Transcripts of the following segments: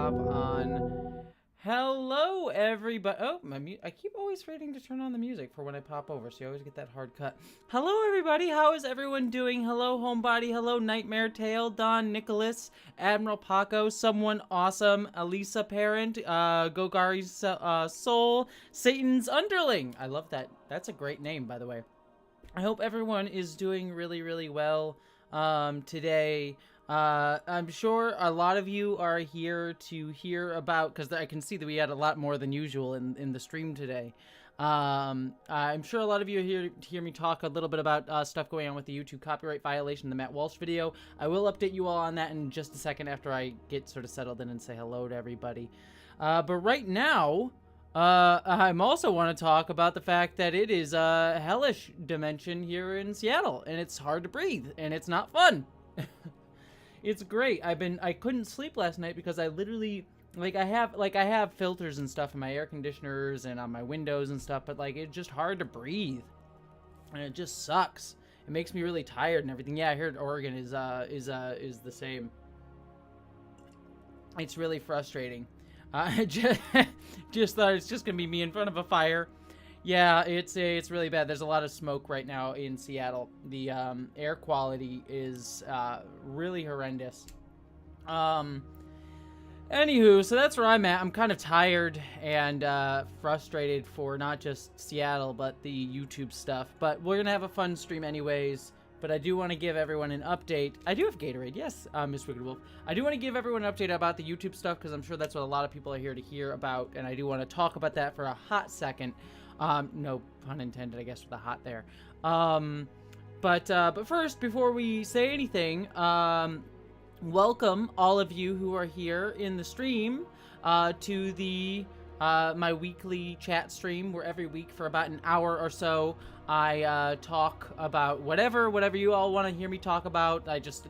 pop on. Hello, everybody. Oh, I keep always forgetting to turn on the music for when I pop over, so you always get that hard cut. Hello, everybody. How is everyone doing? Hello, Homebody. Hello, Nightmare Tale. Don, Nicholas, Admiral Paco, Someone Awesome, Elisa Parent, Gogari's Soul, Satan's Underling. I love that. That's a great name, by the way. I hope everyone is doing really, really well today. I'm sure a lot of you are here to hear about, because I can see that we had a lot more than usual in the stream today. I'm sure a lot of you are here to hear me talk a little bit about stuff going on with the YouTube copyright violation, the Matt Walsh video. I will update you all on that in just a second after I get sort of settled in and say hello to everybody. But right now, I also want to talk about the fact that it is a hellish dimension here in Seattle, and it's hard to breathe, and it's not fun. It's great. I couldn't sleep last night because I literally, I have filters and stuff in my air conditioners and on my windows and stuff, but it's just hard to breathe. And it just sucks. It makes me really tired and everything. Yeah, I heard Oregon is the same. It's really frustrating. I just thought it's just gonna be me in front of a fire. Yeah, it's really bad. There's a lot of smoke right now in Seattle. The air quality is really horrendous. Anywho, so that's where I'm at. I'm kind of tired and frustrated for not just Seattle, but the YouTube stuff. But we're going to have a fun stream anyways. But I do want to give everyone an update. I do have Gatorade, yes, Miss Wicked Wolf. I do want to give everyone an update about the YouTube stuff, because I'm sure that's what a lot of people are here to hear about. And I do want to talk about that for a hot second. No pun intended, I guess, with the hot there. But first, before we say anything, welcome all of you who are here in the stream, to the, my weekly chat stream, where every week for about an hour or so, I, talk about whatever you all want to hear me talk about.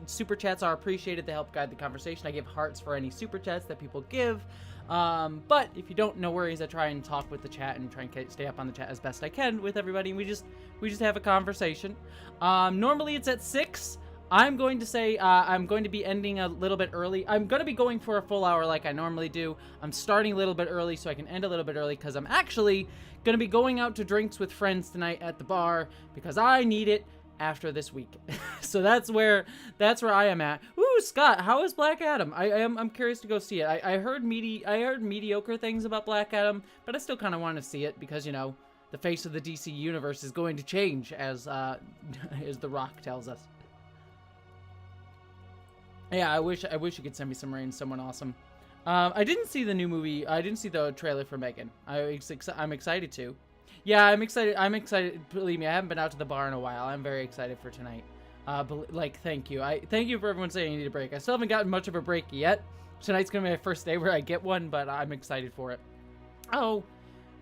Super chats are appreciated. They help guide the conversation. I give hearts for any super chats that people give. But if you don't, no worries. I try and talk with the chat and try and stay up on the chat as best I can with everybody. And we just have a conversation. Normally it's at 6. I'm going to say, I'm going to be ending a little bit early. I'm going to be going for a full hour like I normally do. I'm starting a little bit early so I can end a little bit early, because I'm actually going to be going out to drinks with friends tonight at the bar, because I need it after this week. So that's where I am at. Ooh, Scott, how is Black Adam? I'm curious to go see it. I heard mediocre things about Black Adam, but I still kind of want to see it, because, you know, the face of the DC universe is going to change, as as The Rock tells us. Yeah, I wish you could send me some rain, Someone Awesome. I didn't see the new movie. I didn't see the trailer for Megan. I'm excited to. Yeah, I'm excited. Believe me, I haven't been out to the bar in a while. I'm very excited for tonight. Thank you. Thank you for everyone saying you need a break. I still haven't gotten much of a break yet. Tonight's gonna be my first day where I get one, but I'm excited for it. Oh,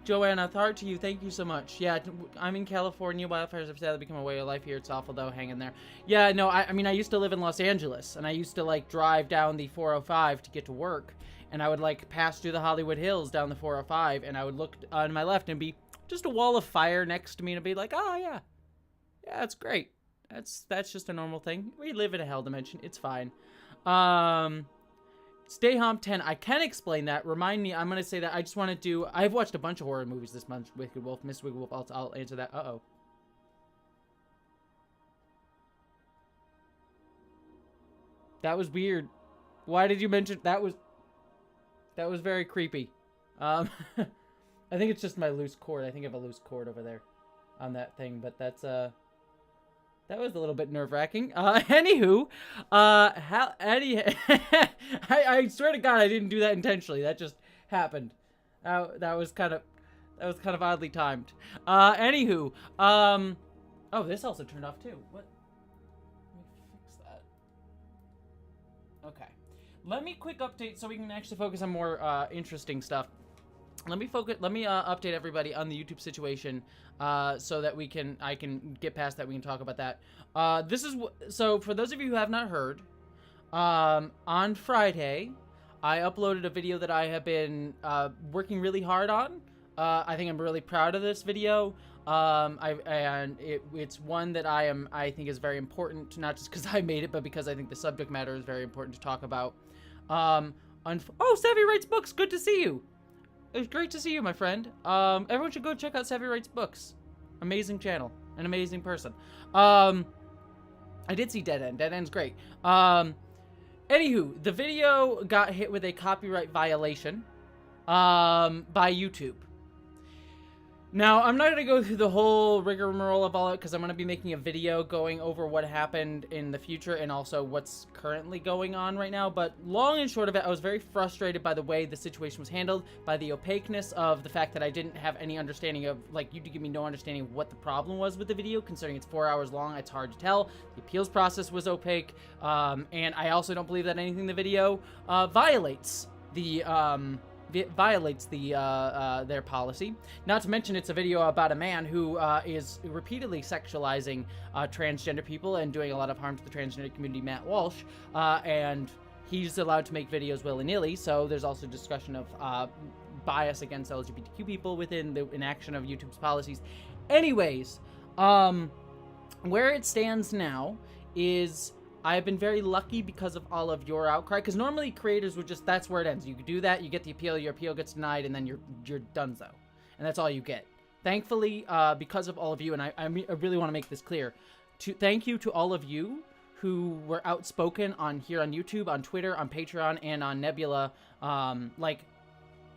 Joanna, heart to you. Thank you so much. Yeah, I'm in California. Wildfires have sadly become a way of life here. It's awful, though. Hang in there. Yeah, no, I mean, I used to live in Los Angeles, and I used to, drive down the 405 to get to work, and I would, pass through the Hollywood Hills down the 405, and I would look on my left and be just a wall of fire next to me, and I'd be like, oh, yeah. Yeah, that's great. That's just a normal thing. We live in a hell dimension. It's fine. Stay Home 10. I can explain that. Remind me. I'm going to say that. I just want to do... I've watched a bunch of horror movies this month. Wicked Wolf, Miss Wicked Wolf. I'll answer that. Uh-oh. That was weird. Why did you mention... That was very creepy. I think it's just my loose cord. I think I have a loose cord over there on that thing. But that's... That was a little bit nerve-wracking. Anywho, I swear to God I didn't do that intentionally. That just happened. That was kind of oddly timed. Anywho, oh, this also turned off too. What? Let me fix that. Okay. Let me quick update so we can actually focus on more interesting stuff. Let me update everybody on the YouTube situation, so that I can get past that. We can talk about that. So for those of you who have not heard, on Friday, I uploaded a video that I have been working really hard on. I think I'm really proud of this video. It's one that I think is very important, not just because I made it, but because I think the subject matter is very important to talk about. Oh, Savvy Writes Books. Good to see you. It's great to see you, my friend. Everyone should go check out Savvy Writes Books. Amazing channel. An amazing person. I did see Dead End. Dead End's great. Anywho, the video got hit with a copyright violation by YouTube. Now, I'm not going to go through the whole rigmarole of all it because I'm going to be making a video going over what happened in the future and also what's currently going on right now. But long and short of it, I was very frustrated by the way the situation was handled, by the opaqueness of the fact that I didn't have any understanding of, like, you give me no understanding of what the problem was with the video, considering it's 4 hours long. It's hard to tell. The appeals process was opaque. And I also don't believe that anything in the video violates their policy. Not to mention, it's a video about a man who is repeatedly sexualizing transgender people and doing a lot of harm to the transgender community, Matt Walsh, and he's allowed to make videos willy-nilly, so there's also discussion of bias against LGBTQ people within the enaction of YouTube's policies. Anyways, where it stands now is I've been very lucky because of all of your outcry, because normally creators would just, that's where it ends. You do that, you get the appeal, your appeal gets denied, and then you're donezo. And that's all you get. Thankfully, because of all of you, and I really want to make this clear, thank you to all of you who were outspoken here on YouTube, on Twitter, on Patreon, and on Nebula.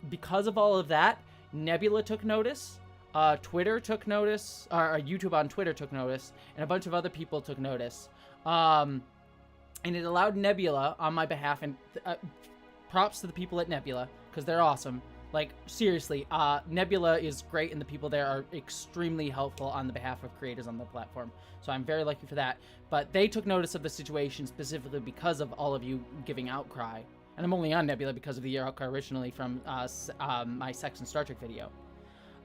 Because of all of that, Nebula took notice, Twitter took notice, or YouTube on Twitter took notice, and a bunch of other people took notice. And it allowed Nebula on my behalf, and props to the people at Nebula, because they're awesome. Like, seriously, Nebula is great, and the people there are extremely helpful on the behalf of creators on the platform. So I'm very lucky for that. But they took notice of the situation specifically because of all of you giving outcry. And I'm only on Nebula because of the outcry originally from my Sex and Star Trek video.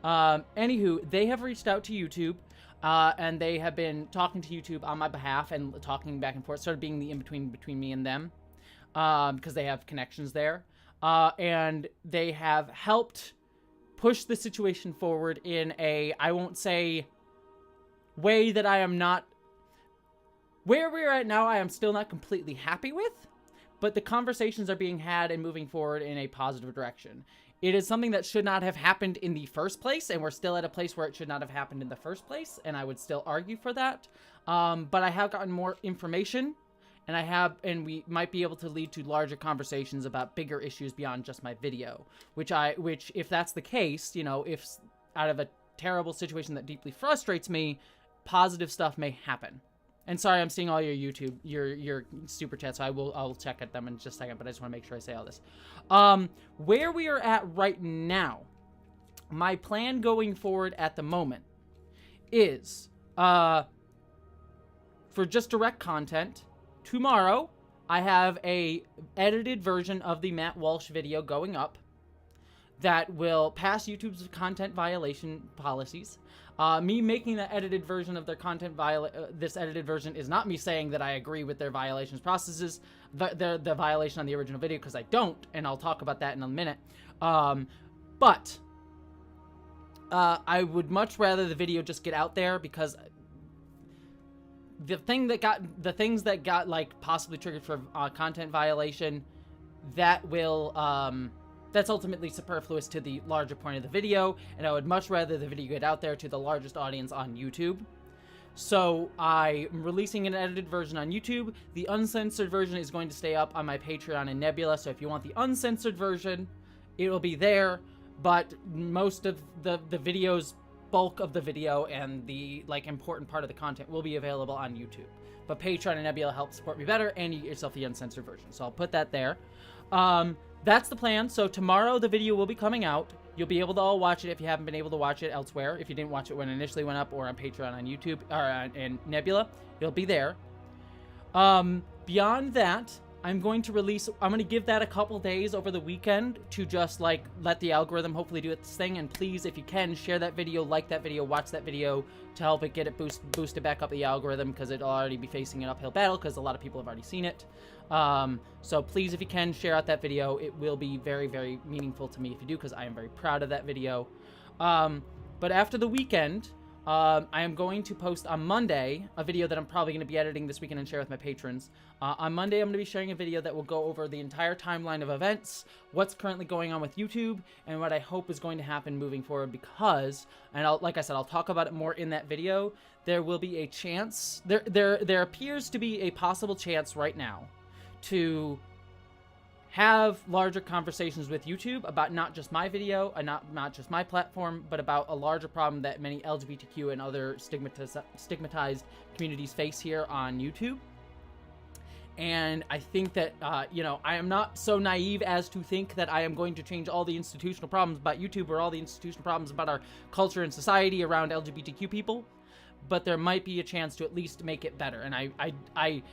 Anywho, they have reached out to YouTube. And they have been talking to YouTube on my behalf and talking back and forth, sort of being the in-between between me and them, because they have connections there. And they have helped push the situation forward in a, I won't say, way that I am not, where we're at now, I am still not completely happy with, but the conversations are being had and moving forward in a positive direction. It is something that should not have happened in the first place, and we're still at a place where it should not have happened in the first place, and I would still argue for that. But I have gotten more information, and we might be able to lead to larger conversations about bigger issues beyond just my video. Which, if that's the case, you know, if out of a terrible situation that deeply frustrates me, positive stuff may happen. And sorry, I'm seeing all your YouTube, your super chats, so I'll check at them in just a second, but I just want to make sure I say all this. Where we are at right now, my plan going forward at the moment is, for just direct content, tomorrow I have a edited version of the Matt Walsh video going up that will pass YouTube's content violation policies. Me making the edited version of their content this edited version is not me saying that I agree with their violations processes, the violation on the original video, because I don't, and I'll talk about that in a minute. But I would much rather the video just get out there, because the things that got like possibly triggered for content violation, that will that's ultimately superfluous to the larger point of the video, and I would much rather the video get out there to the largest audience on YouTube. So I'm releasing an edited version on YouTube. The uncensored version is going to stay up on my Patreon and Nebula, so if you want the uncensored version, it will be there, but most of the video's bulk of the video and the important part of the content will be available on YouTube. But Patreon and Nebula help support me better, and you get yourself the uncensored version. So I'll put that there. That's the plan. So tomorrow the video will be coming out. You'll be able to all watch it if you haven't been able to watch it elsewhere. If you didn't watch it when it initially went up, or on Patreon, on YouTube, or in Nebula, it'll be there. Beyond that, I'm going to give that a couple days over the weekend to just let the algorithm hopefully do its thing. And please, if you can, share that video, like that video, watch that video to help it get it boosted back up the algorithm, because it'll already be facing an uphill battle because a lot of people have already seen it. So please, if you can, share out that video. It will be very, very meaningful to me if you do, because I am very proud of that video. But after the weekend, I am going to post on Monday a video that I'm probably going to be editing this weekend and share with my patrons. On Monday, I'm going to be sharing a video that will go over the entire timeline of events, what's currently going on with YouTube, and what I hope is going to happen moving forward because, and like I said, I'll talk about it more in that video, there will be a chance, there appears to be a possible chance right now to have larger conversations with YouTube about not just my video and not just my platform, but about a larger problem that many LGBTQ and other stigmatized communities face here on YouTube. And I think that, you know, I am not so naive as to think that I am going to change all the institutional problems about YouTube or all the institutional problems about our culture and society around LGBTQ people, but there might be a chance to at least make it better. And I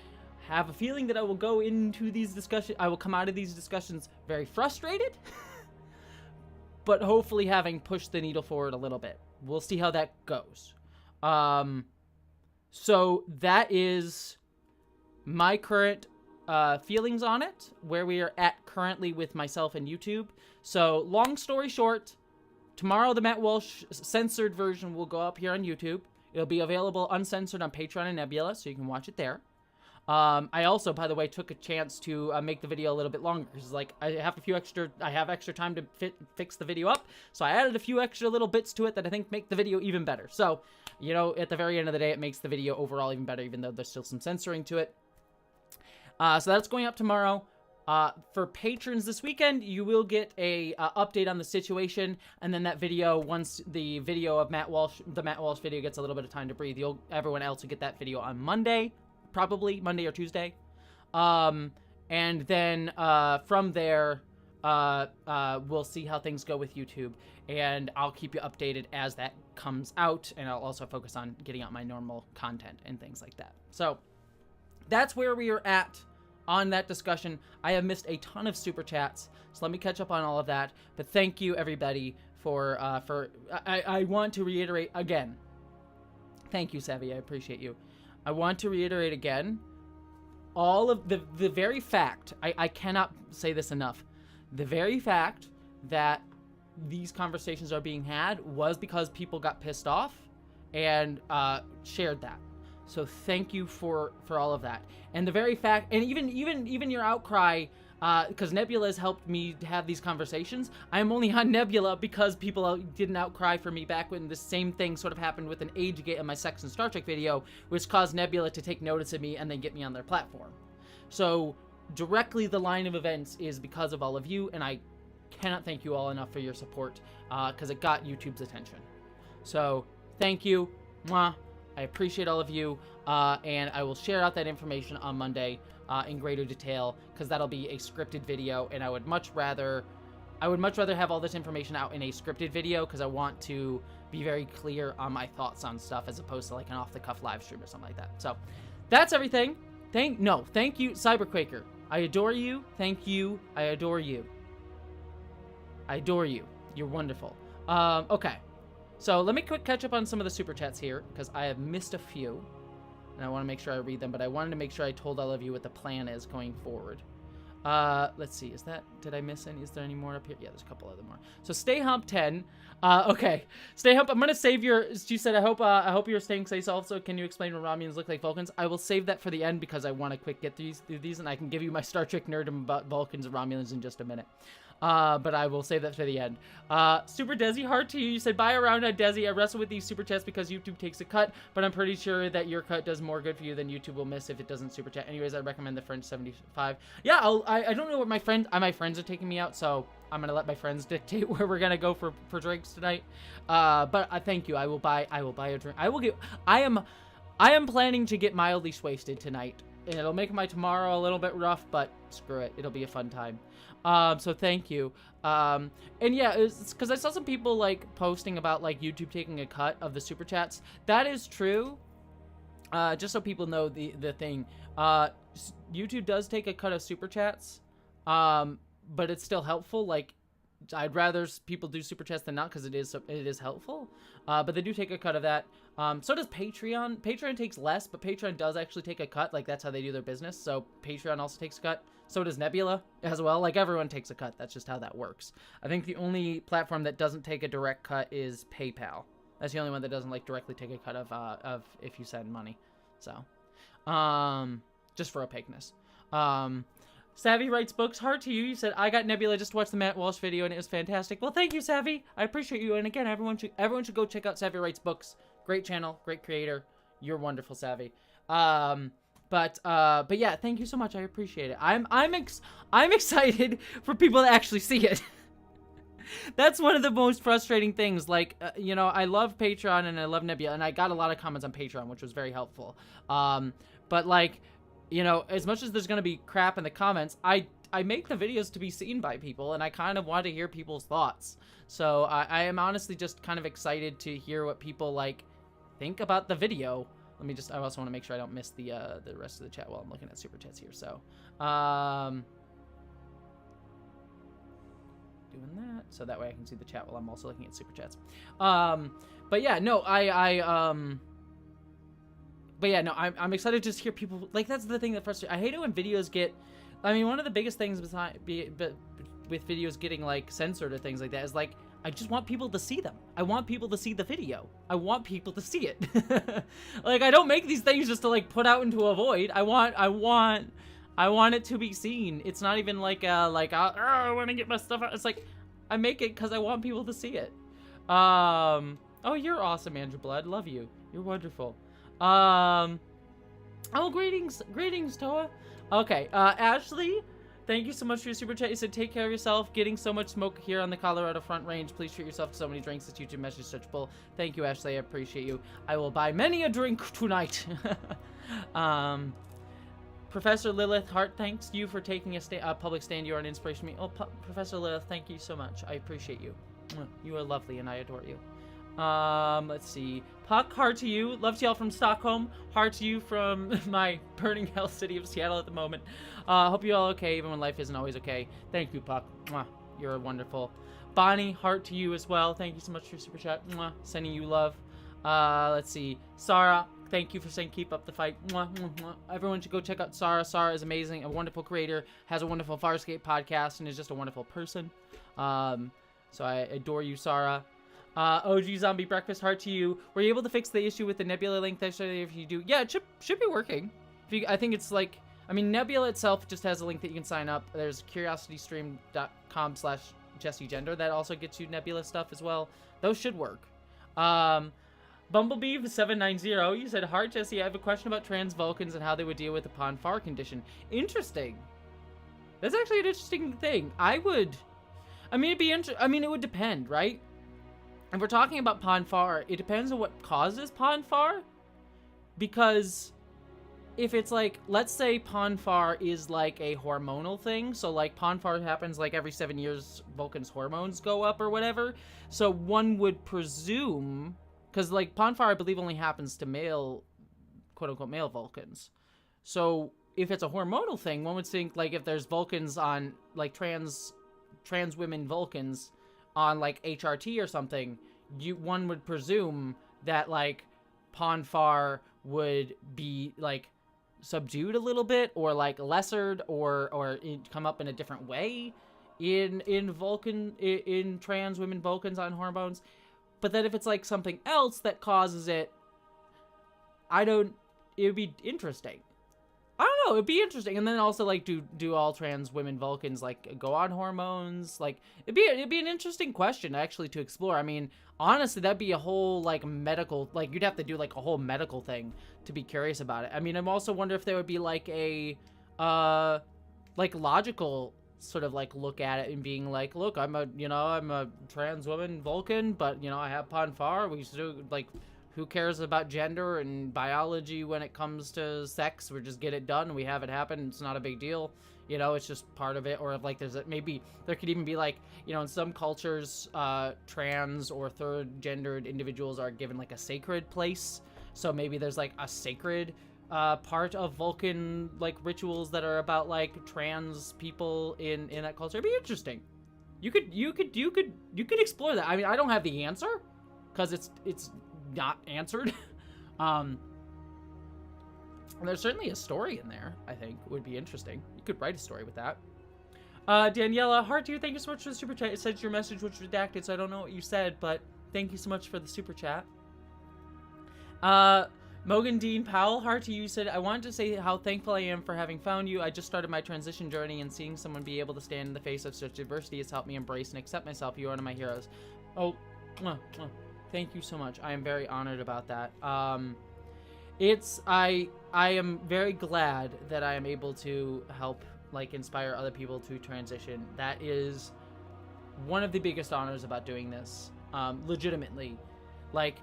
have a feeling that I will go into these discussions, I will come out of these discussions very frustrated, but hopefully having pushed the needle forward a little bit. We'll see how that goes. So that is my current feelings on it, where we are at currently with myself and YouTube. So long story short, tomorrow the Matt Walsh censored version will go up here on YouTube. It'll be available uncensored on Patreon and Nebula, so you can watch it there. I also, by the way, took a chance to make the video a little bit longer because, like, I have extra time to fix the video up, so I added a few extra little bits to it that I think make the video even better. So, you know, at the very end of the day, it makes the video overall even better, even though there's still some censoring to it. So that's going up tomorrow. For patrons this weekend, you will get a update on the situation, and then that video, once the video of the Matt Walsh video gets a little bit of time to breathe, everyone else will get that video on Monday. Probably Monday or Tuesday. And then from there, we'll see how things go with YouTube. And I'll keep you updated as that comes out. And I'll also focus on getting out my normal content and things like that. So that's where we are at on that discussion. I have missed a ton of super chats, so let me catch up on all of that. But thank you, everybody, for I want to reiterate again. Thank you, Savvy. I appreciate you. I want to reiterate again, all of the very fact, I cannot say this enough, the very fact that these conversations are being had was because people got pissed off and shared that. So thank you for all of that. And the very fact, and even your outcry, because Nebula has helped me have these conversations. I'm only on Nebula because people didn't outcry for me back when the same thing sort of happened with an Agegate on my Sex and Star Trek video, which caused Nebula to take notice of me and then get me on their platform. So directly the line of events is because of all of you, and I cannot thank you all enough for your support, because it got YouTube's attention. So thank you. Mwah. I appreciate all of you, and I will share out that information on Monday in greater detail, because that'll be a scripted video, and I would much rather have all this information out in a scripted video, because I want to be very clear on my thoughts on stuff as opposed to like an off-the-cuff live stream or something like that. So that's everything. Thank you, Cyberquaker. I adore you. Thank you. I adore you. I adore you. You're wonderful. Okay. So let me quick catch up on some of the super chats here, because I have missed a few. And I want to make sure I read them, but I wanted to make sure I told all of you what the plan is going forward. Let's see, did I miss any? Is there any more up here? Yeah, there's a couple other more. So Stay Hump 10. Okay. Stay Hump, I'm going to save you said, I hope you're staying safe also. Can you explain what Romulans look like Vulcans? I will save that for the end because I want to quick get through these, and I can give you my Star Trek nerdom about Vulcans and Romulans in just a minute. But I will save that for the end. Super Desi, heart to you. You said, bye around at Desi. I wrestle with these super chats because YouTube takes a cut, but I'm pretty sure that your cut does more good for you than YouTube will miss if it doesn't super chat. Anyways, I recommend the French 75. Yeah, I don't know what my friends are taking me out, so I'm gonna let my friends dictate where we're gonna go for drinks tonight. But I thank you. I will buy a drink. I am planning to get mildly wasted tonight. And it'll make my tomorrow a little bit rough, but screw it. It'll be a fun time. So thank you. And yeah, it's because I saw some people like posting about like YouTube taking a cut of the super chats. That is true. Just so people know the thing. YouTube does take a cut of super chats. But it's still helpful. Like, I'd rather people do super chats than not, because it is helpful. But they do take a cut of that. So does Patreon. Patreon takes less, but Patreon does actually take a cut. Like, that's how they do their business. So Patreon also takes a cut. So does Nebula as well. Like, everyone takes a cut. That's just how that works. I think the only platform that doesn't take a direct cut is PayPal. That's the only one that doesn't like directly take a cut of if you send money. So, just for opaqueness. Savvy writes books. Heart to you. You said, I got Nebula just to watch the Matt Walsh video and it was fantastic. Well, thank you, Savvy. I appreciate you. And again, everyone should go check out Savvy writes books. Great channel, great creator. You're wonderful, Savvy. But yeah, thank you so much. I appreciate it. I'm excited for people to actually see it. That's one of the most frustrating things. Like, you know, I love Patreon and I love Nebula, and I got a lot of comments on Patreon, which was very helpful. But like, you know, as much as there's going to be crap in the comments, I make the videos to be seen by people, and I kind of want to hear people's thoughts. So I am honestly just kind of excited to hear what people, like, think about the video. Let me just, I also want to make sure I don't miss the rest of the chat while I'm looking at Super Chats here. So, doing that, so that way I can see the chat while I'm also looking at Super Chats. But yeah, no, but yeah, no, I'm excited to just hear people, like, that's the thing that frustrates. I hate it when videos get, I mean, one of the biggest things with videos getting, like, censored or things like that is, like, I just want people to see them. I want people to see the video. I want people to see it. Like, I don't make these things just to, like, put out into a void. I want it to be seen. It's not even like, I want to get my stuff out. It's like, I make it because I want people to see it. Oh, you're awesome, Andrew Blood. Love you. You're wonderful. Oh, greetings, Toa. Okay, Ashley, thank you so much for your super chat. You said, take care of yourself. Getting so much smoke here on the Colorado Front Range. Please treat yourself to so many drinks. This YouTube message such bull. Thank you, Ashley. I appreciate you. I will buy many a drink tonight. Professor Lilith Hart, thanks you for taking a public stand. You are an inspiration to me. Oh, Professor Lilith, thank you so much. I appreciate you. You are lovely, and I adore you. Let's see. Puck, heart to you. Love to y'all from Stockholm. Heart to you from my burning hell city of Seattle at the moment. Hope you all okay, even when life isn't always okay. Thank you, Puck. Mwah. You're wonderful. Bonnie, heart to you as well. Thank you so much for your super chat. Mwah. Sending you love. Let's see. Sarah, thank you for saying keep up the fight. Mwah, mwah, mwah. Everyone should go check out Sarah. Sarah is amazing, a wonderful creator, has a wonderful Farscape podcast, and is just a wonderful person. So I adore you, Sarah. OG Zombie Breakfast, heart to you. Were you able to fix the issue with the Nebula link? If you do, yeah, it should be working. I think it's like, I mean, Nebula itself just has a link that you can sign up. There's curiositystream.com/JessieGender. That also gets you Nebula stuff as well. Those should work. Bumblebee 790, you said, heart, Jessie, I have a question about trans Vulcans and how they would deal with the Pon farr condition. Interesting. That's actually an interesting thing. it would depend, right? If we're talking about Pon farr, it depends on what causes Pon farr. Because if it's like, let's say Pon farr is like a hormonal thing. So like Pon farr happens like every 7 years, Vulcans' hormones go up or whatever. So one would presume, because like Pon farr, I believe, only happens to male, quote unquote, male Vulcans. So if it's a hormonal thing, one would think like if there's Vulcans on like trans women Vulcans on like HRT or something, one would presume that like Pon farr would be like subdued a little bit or like lessered or come up in a different way in trans women Vulcans on hormones. But then if it's like something else that causes it, it would be interesting. I don't know, it'd be interesting. And then also, like, do all trans women Vulcans, like, go on hormones? Like, it'd be an interesting question, actually, to explore. I mean, honestly, that'd be a whole, like, medical, like, you'd have to do, like, a whole medical thing to be curious about it. I mean, I'm also wonder if there would be, like, a, like, logical sort of, like, look at it and being like, look, I'm a trans woman Vulcan, but, I have Pon farr. We used to do, like, who cares about gender and biology when it comes to sex? We just get it done. We have it happen. It's not a big deal. It's just part of it. Or like maybe there could even be like, in some cultures, trans or third gendered individuals are given like a sacred place. So maybe there's like a sacred part of Vulcan like rituals that are about like trans people in that culture. It'd be interesting. You could explore that. I mean, I don't have the answer because it's not answered. And there's certainly a story in there, I think, would be interesting. You could write a story with that. Daniela, heart to you, thank you so much for the super chat. It said your message was redacted, so I don't know what you said, but Thank you so much for the super chat. Mogan Dean Powell, heart to you, said, I wanted to say how thankful I am for having found you. I just started my transition journey, and seeing someone be able to stand in the face of such adversity has helped me embrace and accept myself. You are one of my heroes. Oh, thank you so much. I am very honored about that. I am very glad that I am able to help, like, inspire other people to transition. That is one of the biggest honors about doing this. Legitimately. Like,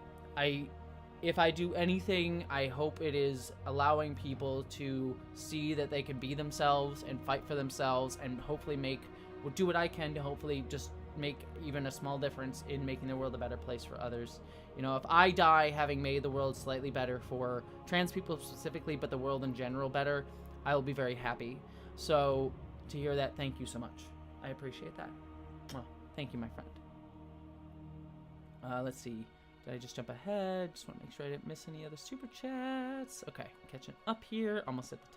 if I do anything, I hope it is allowing people to see that they can be themselves and fight for themselves, and hopefully do what I can to hopefully just make even a small difference in making the world a better place for others. You know, if I die having made the world slightly better for trans people specifically, but the world in general better, I will be very happy. So to hear that, thank you so much. I appreciate that. Well, thank you, my friend. Let's see. Did I just jump ahead? Just want to make sure I didn't miss any other super chats. Okay, catching up here. Almost at the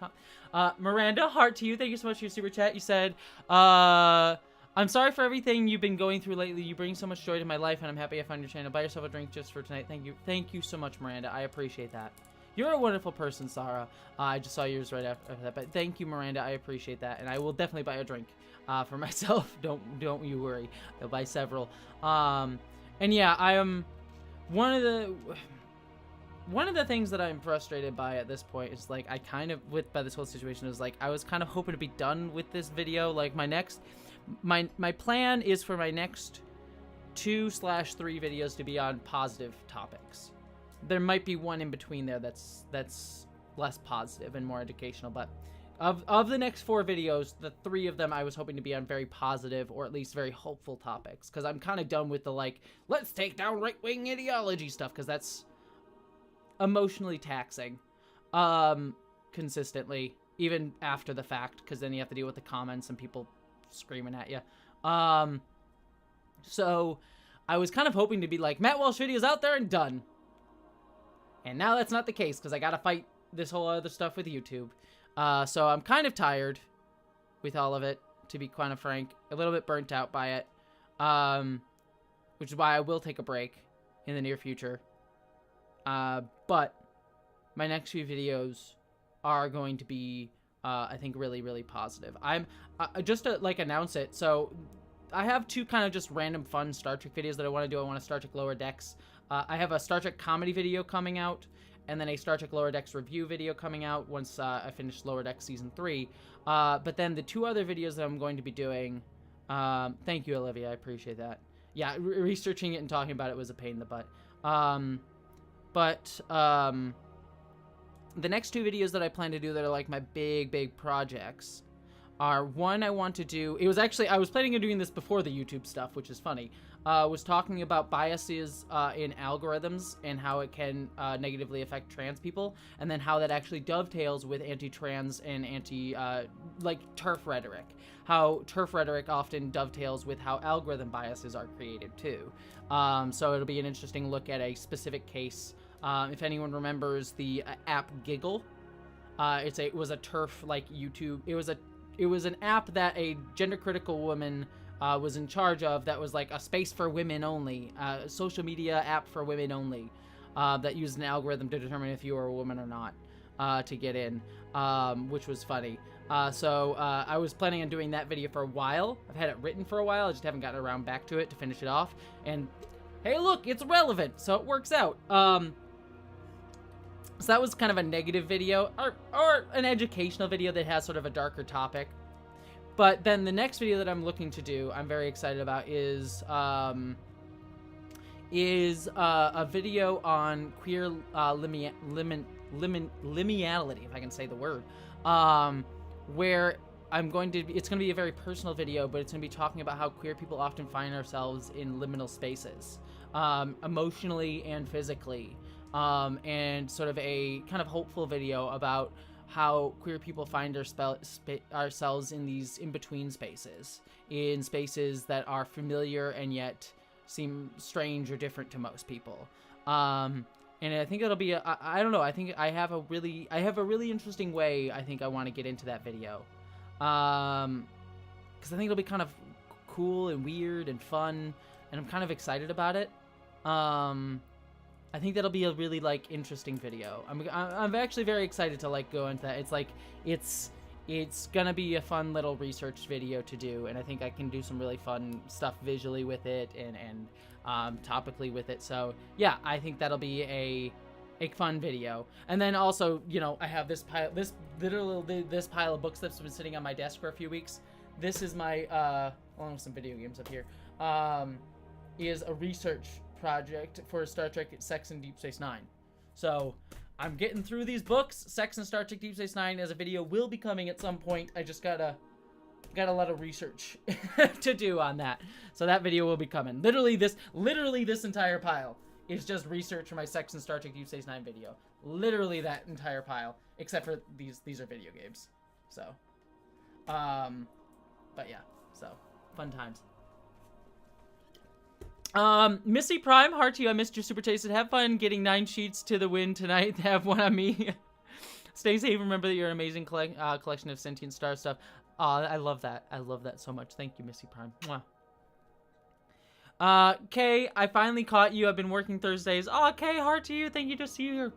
top. Miranda, heart to you. Thank you so much for your super chat. You said, I'm sorry for everything you've been going through lately. You bring so much joy to my life, and I'm happy I found your channel. Buy yourself a drink just for tonight. Thank you. Thank you so much, Miranda. I appreciate that. You're a wonderful person, Sarah. I just saw yours right after that. But thank you, Miranda. I appreciate that. And I will definitely buy a drink for myself. Don't you worry. I'll buy several. And yeah, I am... One of the things that I'm frustrated by at this point is, like, by this whole situation is, like, I was kind of hoping to be done with this video. Like, my plan is for my next 2/3 videos to be on positive topics. There might be one in between there that's less positive and more educational, but of the next 4 videos, the 3 of them I was hoping to be on very positive or at least very hopeful topics, because I'm kind of done with the, like, let's take down right-wing ideology stuff, because that's emotionally taxing consistently, even after the fact, because then you have to deal with the comments and people screaming at you. So I was kind of hoping to be like, Matt Walsh videos out there and done. And now that's not the case, because I gotta fight this whole other stuff with YouTube. So I'm kind of tired with all of it, to be kind of frank. A little bit burnt out by it. Which is why I will take a break in the near future. But my next few videos are going to be, I think, really, really positive. I'm, just to, like, announce it, so I have 2 kind of just random fun Star Trek videos that I want to do. I want a Star Trek Lower Decks. I have a Star Trek comedy video coming out, and then a Star Trek Lower Decks review video coming out once I finish Lower Decks Season 3. But then the 2 other videos that I'm going to be doing... thank you, Olivia. I appreciate that. Yeah, researching it and talking about it was a pain in the butt. The next 2 videos that I plan to do that are, like, my big projects are, one, I want to do... It was actually... I was planning on doing this before the YouTube stuff, which is funny. Was talking about biases in algorithms and how it can negatively affect trans people, and then how that actually dovetails with anti-trans and like, TERF rhetoric. How TERF rhetoric often dovetails with how algorithm biases are created, too. So it'll be an interesting look at a specific case. If anyone remembers the app Giggle, it was a TERF, like, YouTube... It was an app that a gender-critical woman was in charge of, that was like a space for women only, a social media app for women only, that used an algorithm to determine if you were a woman or not to get in, which was funny. So I was planning on doing that video for a while. I've had it written for a while. I just haven't gotten around back to it to finish it off. And hey, look, it's relevant, so it works out. So that was kind of a negative video, or an educational video that has sort of a darker topic. But then the next video that I'm looking to do, I'm very excited about, is a video on queer liminality, if I can say the word, where it's going to be a very personal video, but it's going to be talking about how queer people often find ourselves in liminal spaces, emotionally and physically. And sort of a kind of hopeful video about how queer people find ourselves in these in-between spaces, in spaces that are familiar and yet seem strange or different to most people. And I think it'll be I don't know, I think I have a really interesting way I think I want to get into that video. Because I think it'll be kind of cool and weird and fun, and I'm kind of excited about it. I think that'll be a really like interesting video. I'm actually very excited to like go into that. It's like it's gonna be a fun little research video to do, and I think I can do some really fun stuff visually with it and topically with it. So yeah, I think that'll be a fun video. And then also, you know, I have this pile of books that's been sitting on my desk for a few weeks. This is my along with some video games up here. Is a research project for Star Trek Sex and Deep Space Nine. So I'm getting through these books. Sex and Star Trek Deep Space Nine as a video will be coming at some point. I just got a lot of research to do on that. So that video will be coming. Literally this entire pile is just research for my Sex and Star Trek Deep Space Nine video. Literally that entire pile, except for these are video games. So, but yeah, so fun times. Missy Prime, heart to you. I missed your super tasted. Have fun getting 9 sheets to the win tonight. Have one on me. Stay safe. Remember that you're an amazing collection of sentient star stuff. I love that. I love that so much. Thank you, Missy Prime. Mwah. Kay, I finally caught you. I've been working Thursdays. Kay, heart to you. Thank you to see you here.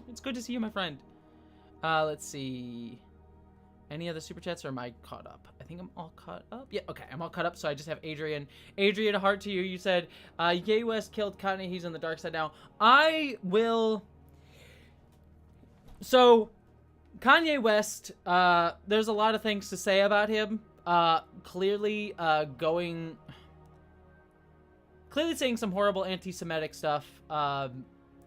It's good to see you, my friend. Let's see. Any other super chats, or am I caught up? I think I'm all caught up. Yeah, okay, I'm all caught up. So I just have Adrian. Adrian, heart to you. You said, Ye West killed Kanye. He's on the dark side now. I will. So, Kanye West, there's a lot of things to say about him. Clearly saying some horrible anti-Semitic stuff.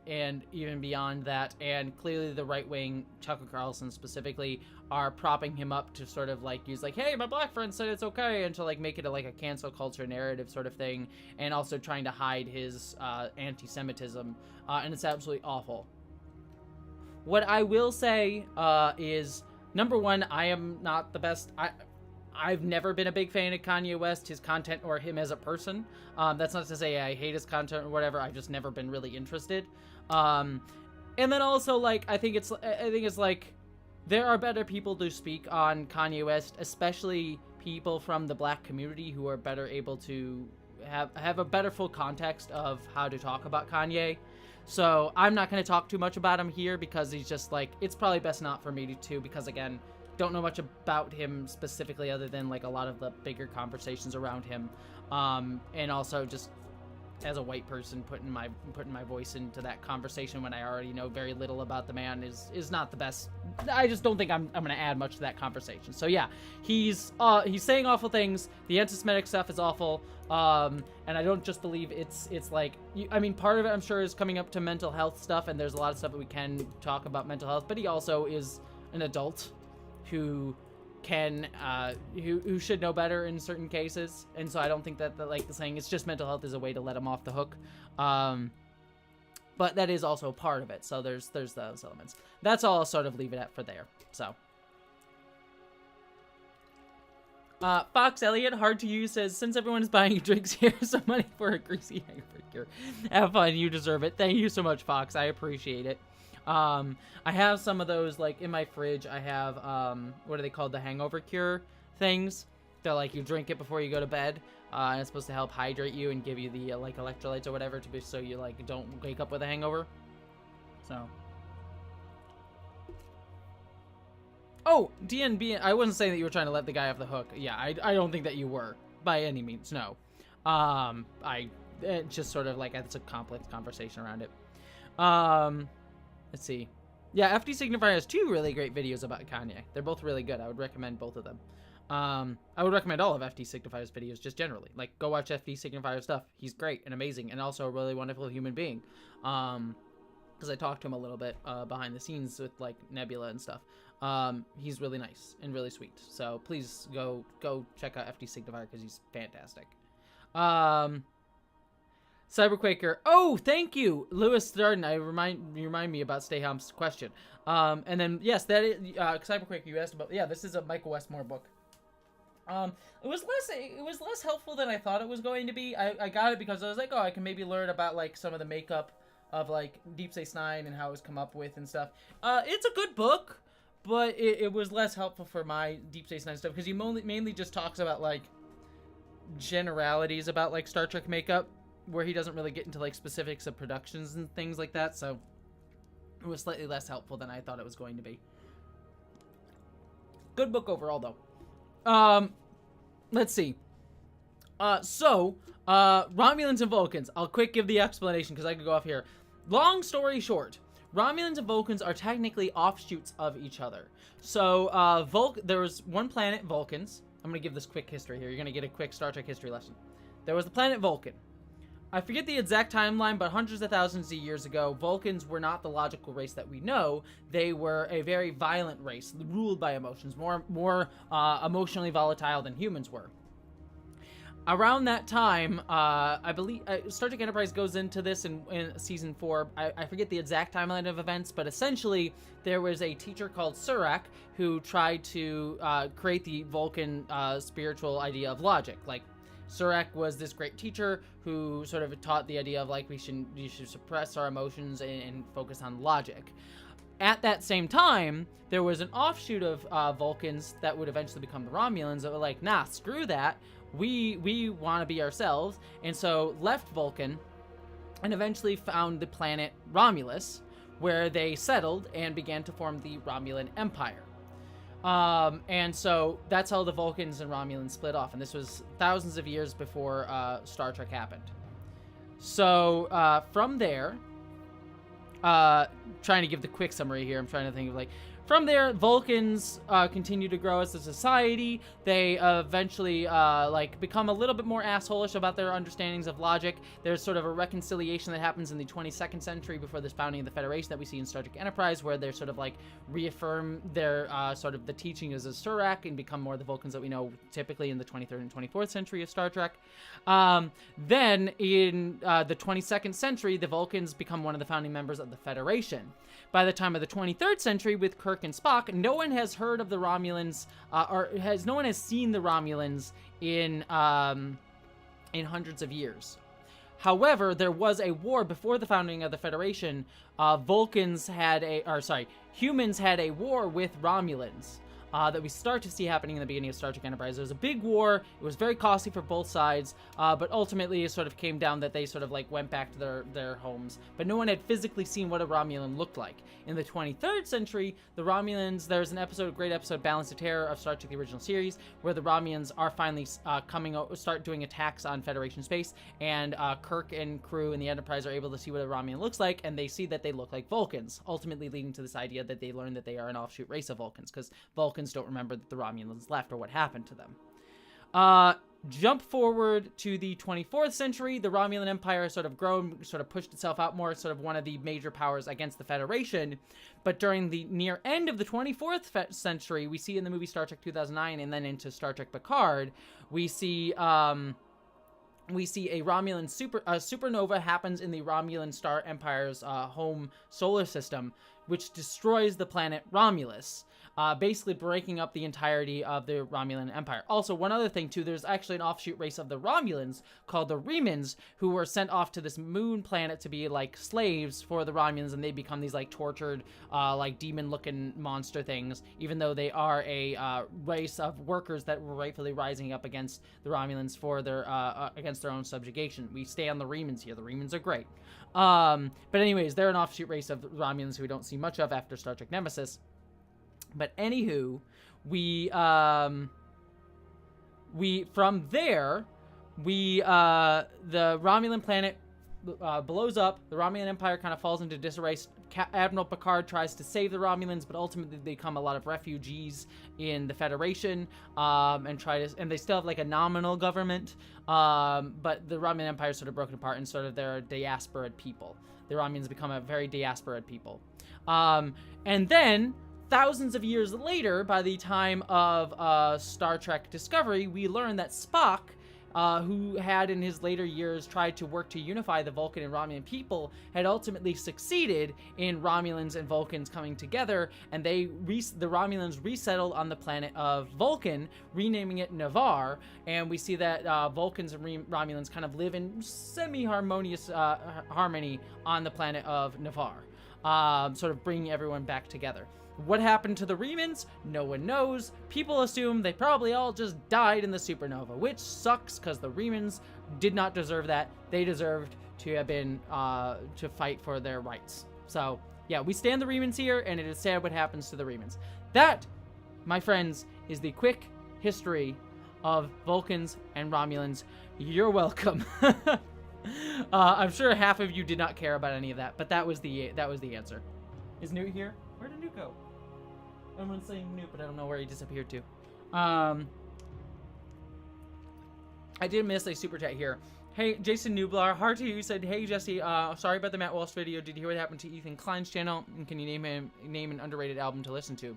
And even beyond that, and clearly the right wing, Tucker Carlson specifically, are propping him up to sort of like use like, hey, my black friend said it's okay, and to like make it a cancel culture narrative sort of thing, and also trying to hide his anti-Semitism, and it's absolutely awful. What I will say is, number one, I am not the best. I've never been a big fan of Kanye West, his content, or him as a person. That's not to say I hate his content or whatever. I've just never been really interested. And then also, like, I think it's like there are better people to speak on Kanye West, especially people from the black community who are better able to have a better full context of how to talk about Kanye. So I'm not going to talk too much about him here because he's just like, it's probably best not for me to, because again, don't know much about him specifically other than like a lot of the bigger conversations around him, and also just as a white person putting my voice into that conversation when I already know very little about the man is not the best. I just don't think I'm gonna add much to that conversation. So yeah, he's saying awful things. The anti-Semitic stuff is awful, and I don't just believe it's like, I mean, part of it I'm sure is coming up to mental health stuff, and there's a lot of stuff that we can talk about mental health, but he also is an adult who can who should know better in certain cases, and so I don't think that like the saying it's just mental health is a way to let him off the hook, but that is also part of it. So there's those elements. That's all I'll sort of leave it at for there. So Fox Elliott, hard to use, says, since everyone is buying you drinks, here's some money for a greasy hangover cure. Have fun, you deserve it. Thank you so much, Fox. I appreciate it. I have some of those, like, in my fridge. I have, what are they called? The hangover cure things. They're like, you drink it before you go to bed, and it's supposed to help hydrate you and give you the, like, electrolytes or whatever to be, so you, like, don't wake up with a hangover. So. Oh, DNB, I wasn't saying that you were trying to let the guy off the hook. Yeah, I don't think that you were, by any means, no. It's just sort of like, it's a complex conversation around it. Let's see. Yeah, FD Signifier has 2 really great videos about Kanye. They're both really good. I would recommend both of them. I would recommend all of FD Signifier's videos just generally. Like, go watch FD Signifier stuff. He's great and amazing and also a really wonderful human being. Because I talked to him a little bit behind the scenes with, like, Nebula and stuff. He's really nice and really sweet. So please go check out FD Signifier because he's fantastic. Cyberquaker. Oh, thank you, Lewis Darden. You remind me about Stay Hump's question. And then yes, that is Cyberquaker. You asked about. Yeah, this is a Michael Westmore book. It was less helpful than I thought it was going to be. I got it because I was like, oh, I can maybe learn about like some of the makeup of like Deep Space Nine and how it was come up with and stuff. It's a good book, but it was less helpful for my Deep Space Nine stuff because he mainly just talks about like generalities about like Star Trek makeup. where he doesn't really get into like specifics of productions and things like that, so it was slightly less helpful than I thought it was going to be. Good book overall, though. Let's see. Romulans and Vulcans. I'll quick give the explanation because I could go off here. Long story short, Romulans and Vulcans are technically offshoots of each other. So, there was one planet, Vulcans. I'm going to give this quick history here. You're going to get a quick Star Trek history lesson. There was the planet Vulcan. I forget the exact timeline, but hundreds of thousands of years ago, Vulcans were not the logical race that we know. They were a very violent race, ruled by emotions, more emotionally volatile than humans were. Around that time, I believe Star Trek Enterprise goes into this in season 4. I forget the exact timeline of events, but essentially there was a teacher called Surak who tried to create the Vulcan spiritual idea of logic. Like, Surak was this great teacher who sort of taught the idea of like you should suppress our emotions and focus on logic. At that same time, there was an offshoot of Vulcans that would eventually become the Romulans that were like, nah, screw that. We want to be ourselves, and so left Vulcan and eventually found the planet Romulus, where they settled and began to form the Romulan Empire. And so that's how the Vulcans and Romulans split off, and this was thousands of years before Star Trek happened. So from there, trying to give the quick summary here, I'm trying to think of like, from there, Vulcans continue to grow as a society. They eventually become a little bit more assholish about their understandings of logic. There's sort of a reconciliation that happens in the 22nd century before this founding of the Federation that we see in Star Trek Enterprise, where they're sort of like reaffirm their sort of the teachings of Surak and become more the Vulcans that we know typically in the 23rd and 24th century of Star Trek. Then in the 22nd century, the Vulcans become one of the founding members of the Federation. By the time of the 23rd century, with Kirk and Spock, no one has heard of the Romulans, no one has seen the Romulans in hundreds of years. However, there was a war before the founding of the Federation. Humans had a war with Romulans. That we start to see happening in the beginning of Star Trek Enterprise. There was a big war. It was very costly for both sides, but ultimately it sort of came down that they sort of like went back to their homes. But no one had physically seen what a Romulan looked like. In the 23rd century, the Romulans, there's a great episode, Balance of Terror of Star Trek the original series, where the Romulans are finally start doing attacks on Federation space, and Kirk and crew in the Enterprise are able to see what a Romulan looks like, and they see that they look like Vulcans, ultimately leading to this idea that they learn that they are an offshoot race of Vulcans, because Vulcans don't remember that the Romulans left or what happened to them. Jump forward to the 24th century, the Romulan Empire has sort of grown, sort of pushed itself out more, sort of one of the major powers against the Federation. But during the near end of the 24th century, we see in the movie Star Trek 2009 and then into Star Trek Picard, we see a Romulan supernova happens in the Romulan Star Empire's home solar system, which destroys the planet Romulus, basically breaking up the entirety of the Romulan Empire. Also, one other thing, too, there's actually an offshoot race of the Romulans called the Remans, who were sent off to this moon planet to be, like, slaves for the Romulans, and they become these, like, tortured, like, demon-looking monster things, even though they are a race of workers that were rightfully rising up against the Romulans for their, against their own subjugation. We stay on the Remans here. The Remans are great. But anyways, they're an offshoot race of Romulans who we don't see much of after Star Trek Nemesis. But anywho, the Romulan planet blows up. The Romulan Empire kind of falls into disarray. Admiral Picard tries to save the Romulans, but ultimately they become a lot of refugees in the Federation, and they still have like a nominal government. But the Romulan Empire is sort of broken apart, and sort of they're a diasporid people. The Romulans become a very diasporid people, and then, thousands of years later, by the time of Star Trek Discovery, we learn that Spock, who had in his later years tried to work to unify the Vulcan and Romulan people, had ultimately succeeded in Romulans and Vulcans coming together, and the Romulans resettled on the planet of Vulcan, renaming it Navarre, and we see that Vulcans and Romulans kind of live in semi-harmonious harmony on the planet of Navarre, sort of bringing everyone back together. What happened to the Remans? No one knows. People assume they probably all just died in the supernova, which sucks because the Remans did not deserve that. They deserved to have been, to fight for their rights. So, yeah, we stand the Remans here, and it is sad what happens to the Remans. That, my friends, is the quick history of Vulcans and Romulans. You're welcome. I'm sure half of you did not care about any of that, but that was the answer. Is Newt here? Where did Newt go? Everyone's saying Newt, but I don't know where he disappeared to. I did miss a super chat here. Hey, Jason Nublar, hard to you, said, hey, Jessie, sorry about the Matt Walsh video. Did you hear what happened to Ethan Klein's channel? And can you name an underrated album to listen to?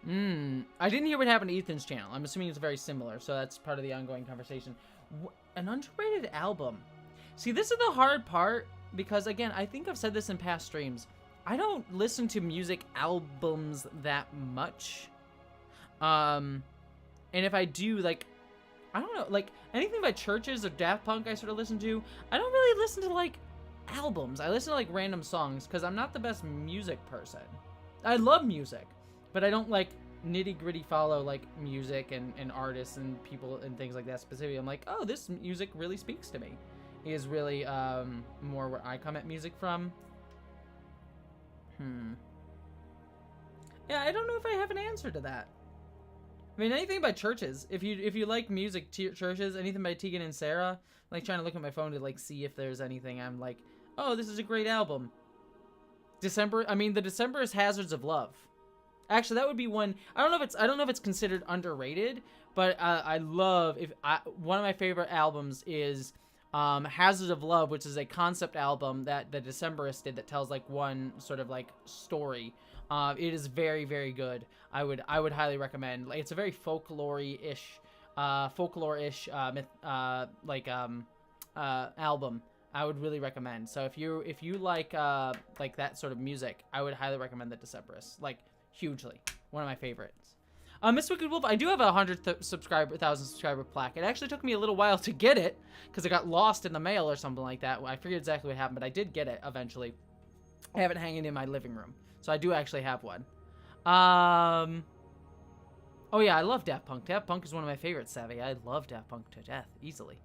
I didn't hear what happened to Ethan's channel. I'm assuming it's very similar, so that's part of the ongoing conversation. An underrated album. See, this is the hard part, because, again, I think I've said this in past streams. I don't listen to music albums that much. And if I do, like, I don't know, like, anything by Churches or Daft Punk I sort of listen to, I don't really listen to, like, albums. I listen to, like, random songs, because I'm not the best music person. I love music, but I don't, like, nitty-gritty follow, like, music and artists and people and things like that specifically. I'm like, oh, this music really speaks to me. It is really, more where I come at music from. Yeah, I don't know if I have an answer to that. I mean, anything by Churches. If you like music, Churches, anything by Tegan and Sarah. Like, trying to look at my phone to, like, see if there's anything I'm like, oh, this is a great album. The Decemberist Hazards of Love. Actually, that would be one. I don't know if it's considered underrated, but I love one of my favorite albums is Hazards of Love, which is a concept album that the Decemberists did that tells like one sort of like story. It is very, very good. I would highly recommend. Like, it's a very folklore-ish album. I would really recommend. So if you like that sort of music, I would highly recommend the Decemberists. Like, hugely. One of my favorites. Miss Wicked Wolf, I do have a 1,000 subscriber plaque. It actually took me a little while to get it because it got lost in the mail or something like that. I forget exactly what happened, but I did get it eventually. I have it hanging in my living room, so I do actually have one. Oh yeah, I love Daft Punk. Daft Punk is one of my favorites, Savvy. I love Daft Punk to death, easily.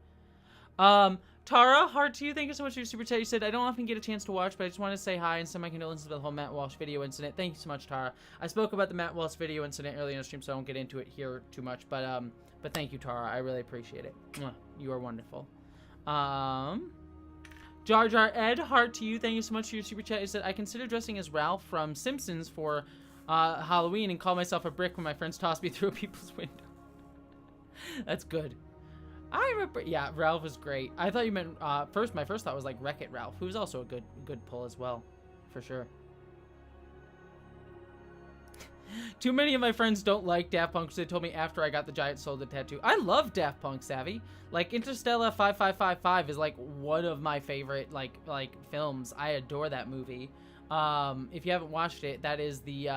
Tara, hard to you. Thank you so much for your super chat. You said, I don't often get a chance to watch, but I just want to say hi and send my condolences about the whole Matt Walsh video incident. Thank you so much, Tara. I spoke about the Matt Walsh video incident earlier in the stream, so I won't get into it here too much. But thank you, Tara. I really appreciate it. Mwah. You are wonderful. Jar Jar Ed, heart to you. Thank you so much for your super chat. You said, I consider dressing as Ralph from Simpsons for Halloween and call myself a brick when my friends toss me through people's window. That's good. I remember, yeah, Ralph was great. I thought you meant, my first thought was like Wreck-It Ralph, who was also a good pull as well, for sure. Too many of my friends don't like Daft Punk, so they told me after I got the giant soldier tattoo. I love Daft Punk, Savvy. Like, Interstellar 5555 is like one of my favorite, like films. I adore that movie. If you haven't watched it, that is the,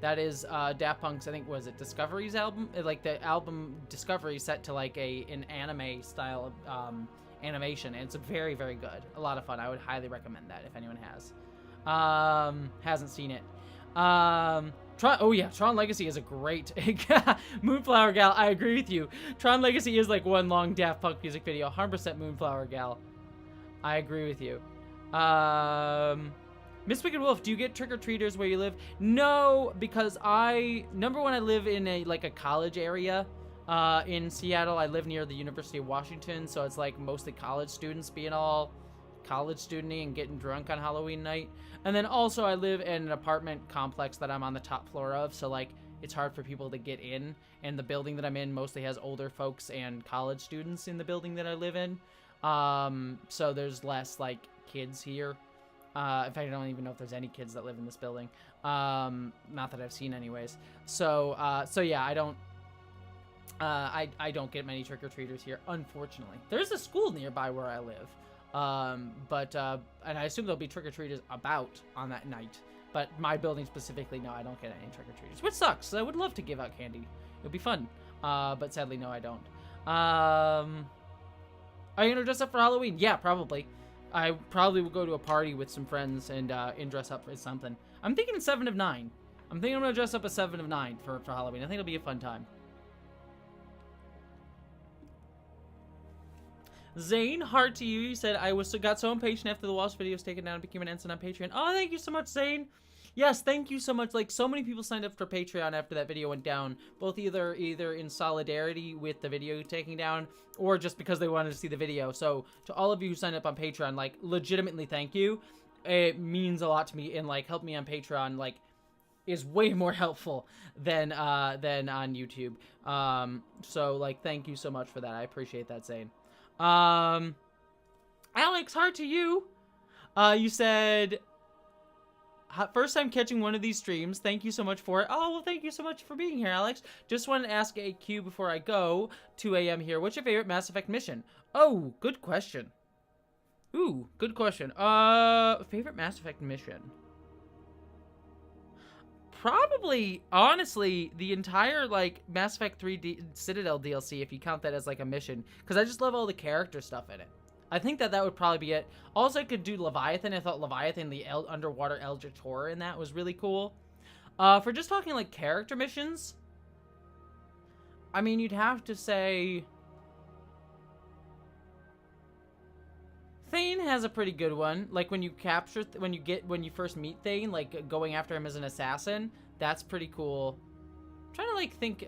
Daft Punk's, I think, was it Discovery's album? Like, the album Discovery set to, like, an anime style animation, and it's very, very good. A lot of fun. I would highly recommend that if anyone has. Hasn't seen it. Tron Legacy is a great... Moonflower Gal, I agree with you. Tron Legacy is, like, one long Daft Punk music video. 100% Moonflower Gal. I agree with you. Miss Wicked Wolf, do you get trick-or-treaters where you live? No, because number one, I live in a college area in Seattle. I live near the University of Washington, so it's like mostly college students being all college student-y and getting drunk on Halloween night. And then also I live in an apartment complex that I'm on the top floor of, so like it's hard for people to get in. And the building that I'm in mostly has older folks and college students in the building that I live in. So there's less like kids here. In fact, I don't even know if there's any kids that live in this building. Not that I've seen anyways. So yeah, I don't get many trick-or-treaters here, unfortunately. There's a school nearby where I live. And I assume there'll be trick-or-treaters about on that night. But my building specifically, no, I don't get any trick-or-treaters, which sucks. I would love to give out candy. It would be fun. But sadly, no, I don't. Are you gonna dress up for Halloween? Yeah, probably. I probably will go to a party with some friends and dress up as something. I'm thinking 7 of 9. I'm thinking I'm gonna dress up as 7 of 9 for Halloween. I think it'll be a fun time. Zane, heart to you. You said I got so impatient after the Walsh video was taken down and became an ensign on Patreon. Oh, thank you so much, Zane. Yes, thank you so much. Like, so many people signed up for Patreon after that video went down, both either in solidarity with the video taking down or just because they wanted to see the video. So to all of you who signed up on Patreon, like, legitimately thank you. It means a lot to me, and like, help me on Patreon, like, is way more helpful than on YouTube. So like, thank you so much for that. I appreciate that, Zane. Alex, heart to you. You said, first time catching one of these streams. Thank you so much for it. Oh, well, thank you so much for being here, Alex. Just wanted to ask AQ before I go. 2 a.m. here. What's your favorite Mass Effect mission? Oh, good question. Ooh, good question. Favorite Mass Effect mission? Probably, honestly, the entire, like, Mass Effect 3 Citadel DLC, if you count that as, like, a mission. Because I just love all the character stuff in it. I think that would probably be it. Also, I could do Leviathan. I thought Leviathan, the underwater Eldritch Horror in that was really cool. For just talking, like, character missions, I mean, you'd have to say Thane has a pretty good one. Like, when you capture, when you first meet Thane, like, going after him as an assassin, that's pretty cool. I'm trying to, like, think,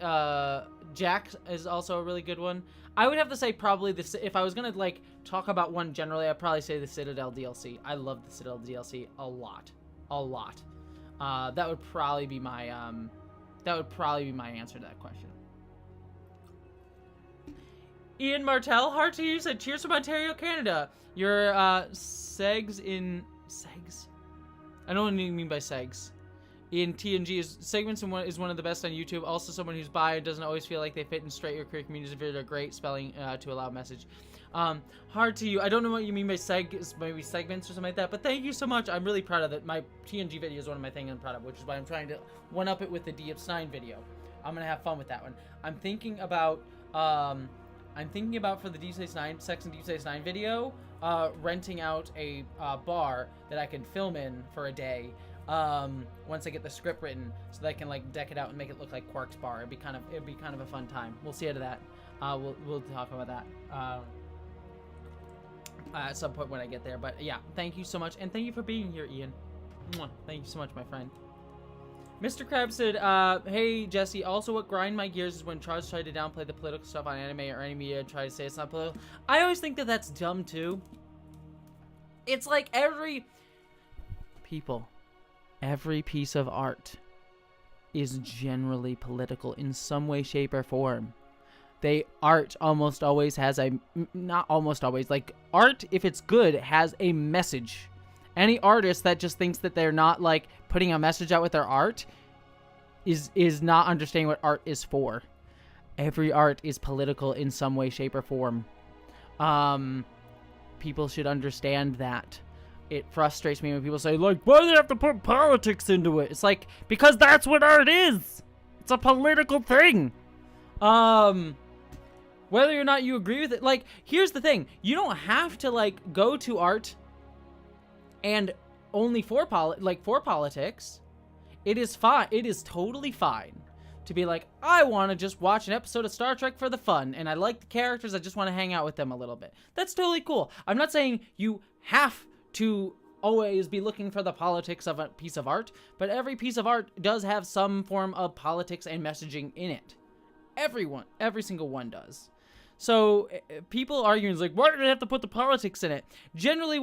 Jack is also a really good one. I would have to say probably this, if I was gonna, like, talk about one generally, I'd probably say the Citadel DLC. I love the Citadel DLC a lot. A lot. That would probably be my, answer to that question. Ian Martell, heart to you, said, cheers from Ontario, Canada. Your, segs in... Segs? I don't know what you mean by segs. In TNG, segments is one of the best on YouTube. Also, someone who's bi and doesn't always feel like they fit in straight or queer communities. Videos are great. Spelling to allow message. Hard to you. I don't know what you mean by maybe segments or something like that. But thank you so much. I'm really proud of it. My TNG video is one of my things I'm proud of, which is why I'm trying to one up it with the DS9 video. I'm gonna have fun with that one. I'm thinking about for the Deep Space Nine, Sex and Deep Space Nine video, renting out a bar that I can film in for a day. Once I get the script written, so that I can like deck it out and make it look like Quark's bar. It'd be kind of a fun time. We'll see out of that. We'll talk about that at some point when I get there. But yeah, thank you so much, and thank you for being here, Ian. Mwah. Thank you so much, my friend. Mr. Krabs said, hey, Jessie, also what grind my gears is when Charles tried to downplay the political stuff on anime or any media and try to say it's not political. I always think that that's dumb, too. It's like every piece of art is generally political in some way, shape, or form. Art almost always has not almost always, like, art, if it's good, has a message. Any artist that just thinks that they're not, like, putting a message out with their art is not understanding what art is for. Every art is political in some way, shape, or form. People should understand that. It frustrates me when people say, like, why do they have to put politics into it? It's like, because that's what art is. It's a political thing. Whether or not you agree with it, like, here's the thing. You don't have to, like, go to art and only for politics. It is fine. It is totally fine to be like, I want to just watch an episode of Star Trek for the fun, and I like the characters, I just want to hang out with them a little bit. That's totally cool. I'm not saying you have to always be looking for the politics of a piece of art, but every piece of art does have some form of politics and messaging in it. Every single one does. So people arguing like, why do they have to put the politics in it? Generally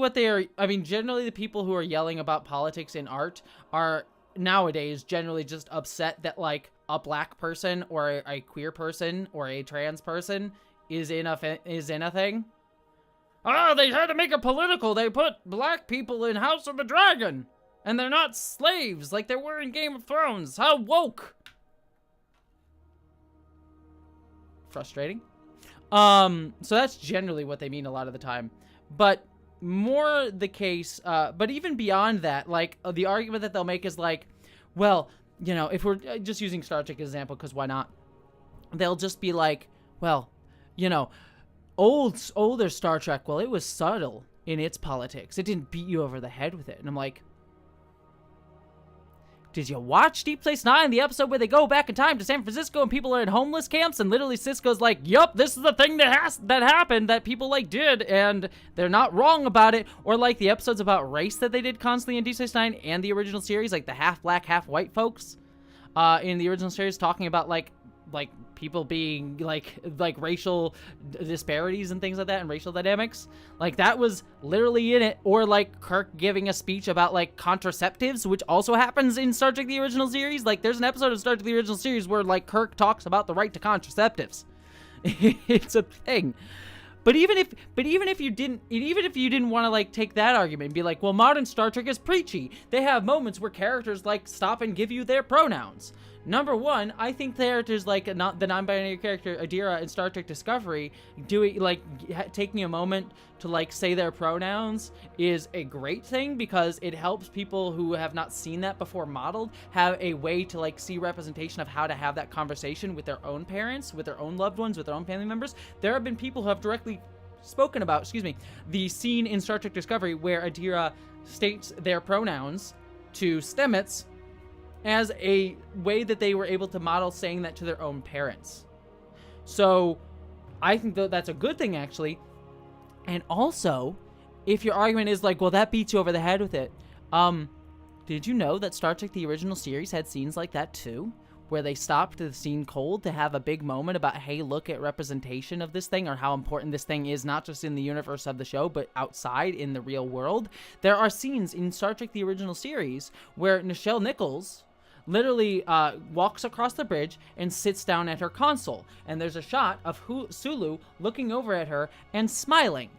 generally the people who are yelling about politics in art are nowadays generally just upset that like a black person or a queer person or a trans person is in a thing. Oh, they had to make it political. They put black people in House of the Dragon. And they're not slaves like they were in Game of Thrones. How woke. Frustrating. So that's generally what they mean a lot of the time. But more the case, but even beyond that, like, the argument that they'll make is like, well, you know, if we're just using Star Trek as an example, because why not? They'll just be like, well, you know, older Star Trek, well, it was subtle. in its politics. It didn't beat you over the head with it. And I'm like, did you watch Deep Space Nine, the episode where they go back in time to San Francisco and people are in homeless camps, and literally Sisko's like, yup, this is the thing that happened that people like did, and they're not wrong about it? Or like the episodes about race that they did constantly in Deep Space Nine and the original series, like the half black, half white folks in the original series, talking about like people being like racial disparities and things like that, and racial dynamics. Like, that was literally in it. Or like Kirk giving a speech about like contraceptives, which also happens in Star Trek the original series. Like, there's an episode of Star Trek the original series where like Kirk talks about the right to contraceptives. It's a thing. But even if you didn't want to like take that argument and be like, well, modern Star Trek is preachy, they have moments where characters like stop and give you their pronouns. Number one, I think characters like the non-binary character Adira in Star Trek Discovery taking a moment to like say their pronouns is a great thing, because it helps people who have not seen that before modeled have a way to like see representation of how to have that conversation with their own parents, with their own loved ones, with their own family members. There have been people who have directly spoken about, the scene in Star Trek Discovery where Adira states their pronouns to Stamets as a way that they were able to model saying that to their own parents. So I think that's a good thing, actually. And also, if your argument is like, well, that beats you over the head with it, did you know that Star Trek the original series had scenes like that too, where they stopped the scene cold to have a big moment about, hey, look at representation of this thing, or how important this thing is, not just in the universe of the show, but outside in the real world? There are scenes in Star Trek the original series where Nichelle Nichols literally walks across the bridge and sits down at her console, and there's a shot of Sulu looking over at her and smiling.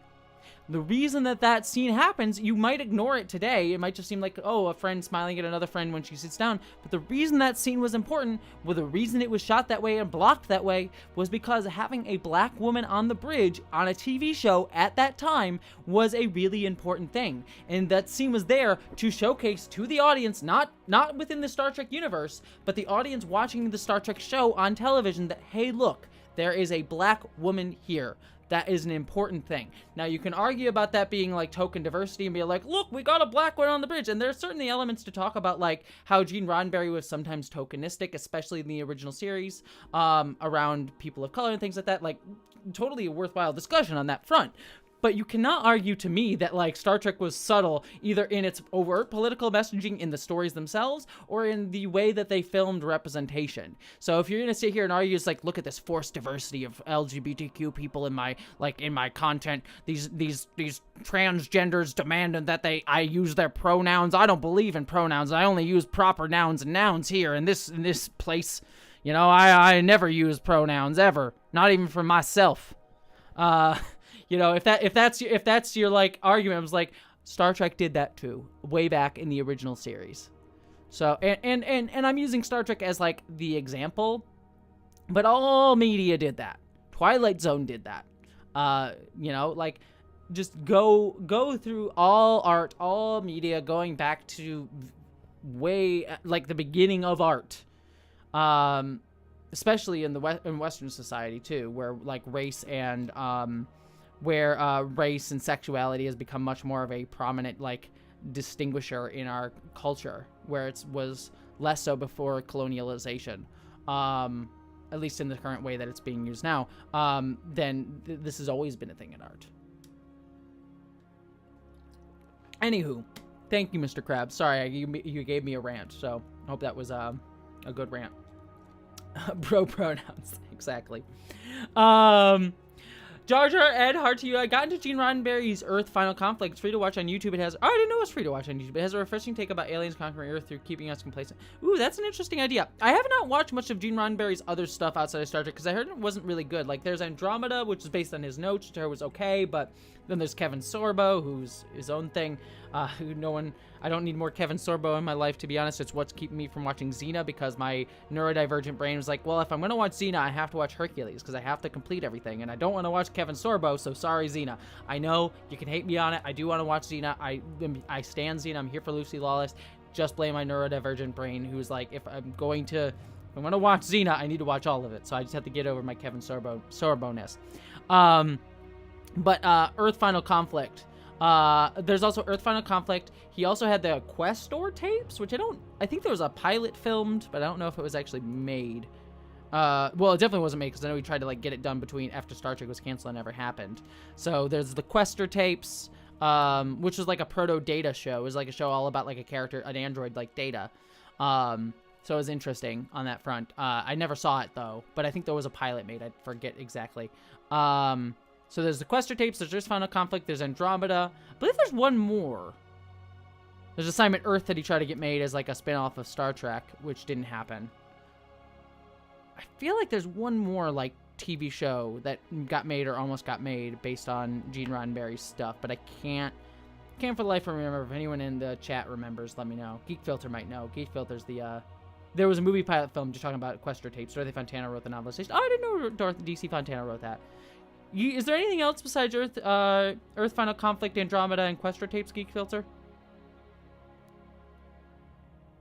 The reason that scene happens, you might ignore it today. It might just seem like, oh, a friend smiling at another friend when she sits down. But the reason that scene was important, well, the reason it was shot that way and blocked that way, was because having a black woman on the bridge on a TV show at that time was a really important thing. And that scene was there to showcase to the audience, not within the Star Trek universe, but the audience watching the Star Trek show on television, that, hey, look, there is a black woman here. That is an important thing. Now, you can argue about that being like token diversity and be like, look, we got a black one on the bridge. And there's certainly elements to talk about, like how Gene Roddenberry was sometimes tokenistic, especially in the original series, around people of color and things like that. Like, totally a worthwhile discussion on that front. But you cannot argue to me that like Star Trek was subtle either in its overt political messaging in the stories themselves or in the way that they filmed representation. So if you're going to sit here and argue, it's like, look at this forced diversity of LGBTQ people in my content, these transgenders demanding that I use their pronouns. I don't believe in pronouns. I only use proper nouns and nouns here in this place. You know, I never use pronouns ever, not even for myself. You know, if that's your like argument, I was like, Star Trek did that too, way back in the original series. So and I'm using Star Trek as like the example, but all media did that. Twilight Zone did that. You know, like, just go through all art, all media, going back to way like the beginning of art. Especially in in Western society too, where like race and race and sexuality has become much more of a prominent like distinguisher in our culture, where it was less so before colonialization, at least in the current way that it's being used now. Then this has always been a thing in art. Anywho, thank you, Mr. Krabs. Sorry, you gave me a rant, so I hope that was a good rant. Bro pronouns, exactly. Jar Jar Ed, heart to you. I got into Gene Roddenberry's Earth Final Conflict. It's free to watch on YouTube. I didn't know it was free to watch on YouTube. It has a refreshing take about aliens conquering Earth through keeping us complacent. Ooh, that's an interesting idea. I have not watched much of Gene Roddenberry's other stuff outside of Star Trek, because I heard it wasn't really good. Like, there's Andromeda, which is based on his notes, which I heard was okay, but then there's Kevin Sorbo, who's his own thing. I don't need more Kevin Sorbo in my life, to be honest. It's what's keeping me from watching Xena, because my neurodivergent brain was like, well, if I'm going to watch Xena, I have to watch Hercules, because I have to complete everything, and I don't want to watch Kevin Sorbo, so sorry, Xena. I know you can hate me on it. I do want to watch Xena. I stand Xena. I'm here for Lucy Lawless. Just blame my neurodivergent brain, who's like, if I'm going to watch Xena, I need to watch all of it, so I just have to get over my Kevin Sorbo-ness. But Earth Final Conflict. There's also Earth Final Conflict. He also had the Questor tapes, which I think there was a pilot filmed, but I don't know if it was actually made. Well, it definitely wasn't made, because I know he tried to, like, get it done after Star Trek was canceled and never happened. So there's the Questor tapes, which was like a proto-Data show. It was like a show all about, like, a character, an android like Data. So it was interesting on that front. I never saw it, though, but I think there was a pilot made. I forget exactly. So there's the Questor tapes, there's Earth Final Conflict, there's Andromeda. I believe there's one more. There's Assignment Earth that he tried to get made as, like, a spin-off of Star Trek, which didn't happen. I feel like there's one more, like, TV show that got made or almost got made based on Gene Roddenberry's stuff, but I can't for the life of me remember. If anyone in the chat remembers, let me know. Geek Filter might know. Geek Filter's the, there was a movie pilot film just talking about Questor tapes. Dorothy Fontana wrote the novelization. Oh, I didn't know DC Fontana wrote that. Is there anything else besides Earth Final Conflict, Andromeda, and Questor tapes, Geek Filter?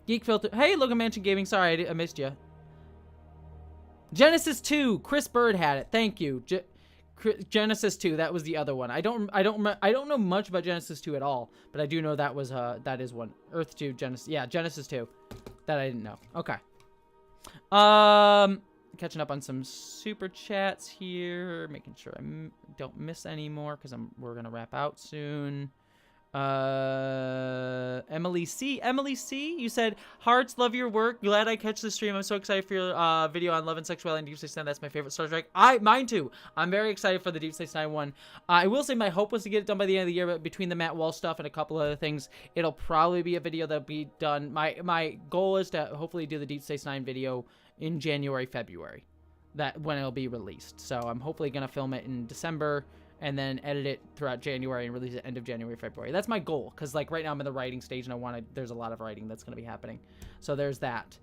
Geek Filter. Hey, Logan Mansion Gaming. Sorry, I missed you. Genesis 2. Chris Bird had it. Thank you. Genesis 2. That was the other one. I don't know much about Genesis 2 at all, but I do know that was that is one. Earth 2, Genesis. Yeah, Genesis 2. That I didn't know. Okay. Catching up on some super chats here, making sure I don't miss any more, because we're gonna wrap out soon. Emily C, you said, hearts, love your work, glad I catch the stream, I'm so excited for your video on love and sexuality and Deep Space Nine. That's my favorite Star Trek. Mine too. I'm very excited for the Deep Space Nine one. I will say my hope was to get it done by the end of the year, but between the Matt Walsh stuff and a couple other things, it'll probably be a video that'll be done. My goal is to hopefully do the Deep Space Nine video in January, February, that when it'll be released. So I'm hopefully gonna film it in December and then edit it throughout January and release it end of January, February. That's my goal, because, like, right now I'm in the writing stage, and there's a lot of writing that's going to be happening. So there's that.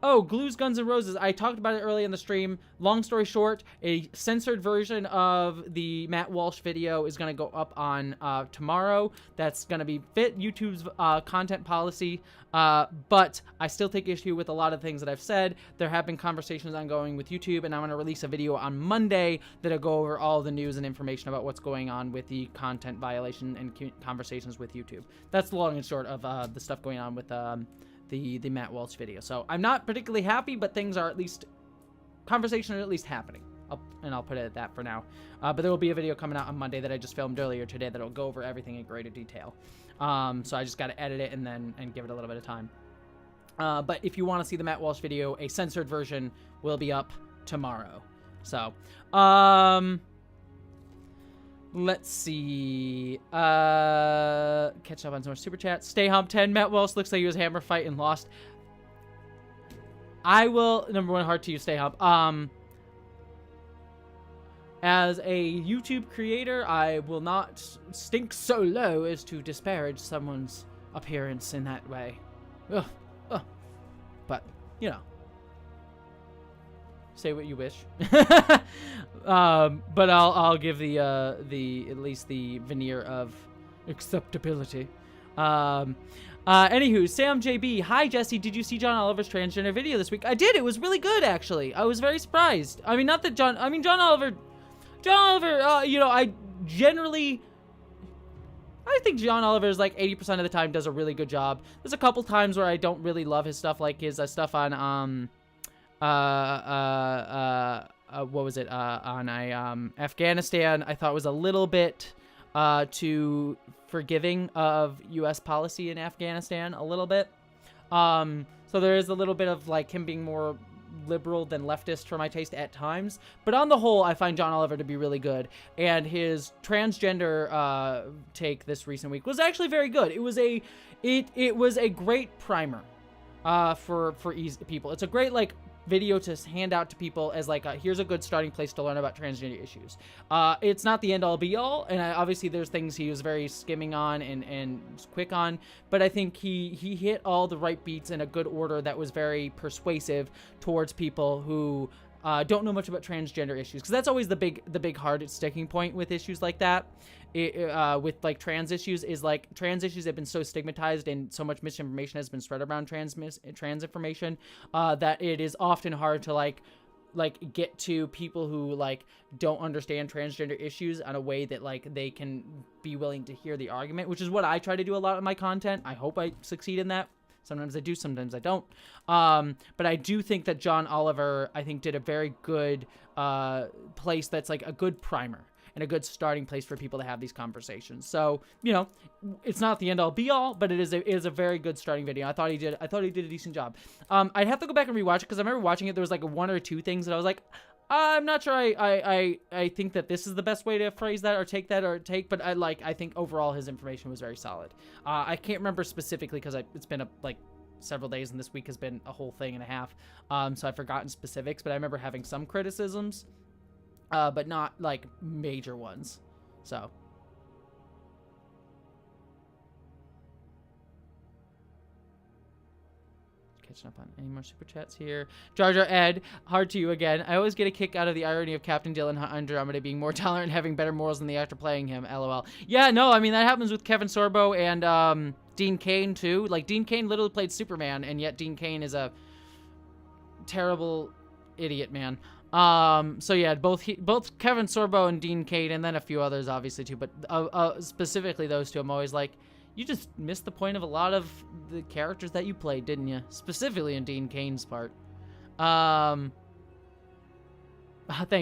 Oh, Glues, Guns, and Roses. I talked about it early in the stream. Long story short, a censored version of the Matt Walsh video is going to go up on tomorrow. That's going to be fit YouTube's content policy. But I still take issue with a lot of things that I've said. There have been conversations ongoing with YouTube, and I'm going to release a video on Monday that'll go over all the news and information about what's going on with the content violation and conversations with YouTube. That's the long and short of the stuff going on with the Matt Walsh video. So I'm not particularly happy, but things are conversations are at least happening. I'll put it at that for now. But there will be a video coming out on Monday that I just filmed earlier today that'll go over everything in greater detail. So I just got to edit it and give it a little bit of time. But if you want to see the Matt Walsh video, a censored version will be up tomorrow. So, let's see. Catch up on some more super chats. Stay Hump 10. Matt Walsh looks like he was hammer fight and lost. I will. Number one, heart to you, Stay Hump. As a YouTube creator, I will not stink so low as to disparage someone's appearance in that way. Ugh. But, you know. Say what you wish. But I'll give the at least the veneer of acceptability. Anywho, Sam JB, hi Jessie, did you see John Oliver's transgender video this week? I did. It was really good, actually. I was very surprised. I mean, not that John Oliver, you know, I think John Oliver is like 80% of the time does a really good job. There's a couple times where I don't really love his stuff, like his stuff on what was it? On Afghanistan, I thought was a little bit too forgiving of U.S. policy in Afghanistan, a little bit. So there is a little bit of like him being more liberal than leftist for my taste at times, but on the whole I find John Oliver to be really good, and his transgender take this recent week was actually very good. It was a great primer for people. It's a great like video to hand out to people as like here's a good starting place to learn about transgender issues. It's not the end all be all, and obviously there's things he was very skimming on and quick on, but I think he hit all the right beats in a good order that was very persuasive towards people who don't know much about transgender issues, because that's always the big hard sticking point with issues like that. With like trans issues is like trans issues have been so stigmatized and so much misinformation has been spread around trans information that it is often hard to like like get to people who like don't understand transgender issues in a way that like they can be willing to hear the argument, which is what I try to do a lot of my content. I hope I succeed in that. Sometimes I do, sometimes I don't. But I do think that John Oliver, I think, did a very good place that's like a good primer and a good starting place for people to have these conversations. So, you know, it's not the end all be all, but it is a very good starting video. I thought he did a decent job. I'd have to go back and rewatch it because I remember watching it. There was like one or two things that I was like, I'm not sure I think that this is the best way to phrase that or take, but I think overall his information was very solid. I can't remember specifically because it's been like several days and this week has been a whole thing and a half. So I've forgotten specifics, but I remember having some criticisms, but not like major ones. So. Catching up on any more super chats here. Jar Jar Ed, hard to you again. I always get a kick out of the irony of Captain Dylan Andromeda being more tolerant and having better morals than the actor playing him. LOL. Yeah, no, I mean, that happens with Kevin Sorbo and Dean Cain, too. Like, Dean Cain literally played Superman, and yet Dean Cain is a terrible idiot, man. So yeah, both Kevin Sorbo and Dean Cain, and then a few others, obviously, too. But specifically those two, I'm always like, you just missed the point of a lot of the characters that you played, didn't you? Specifically in Dean Cain's part. Thank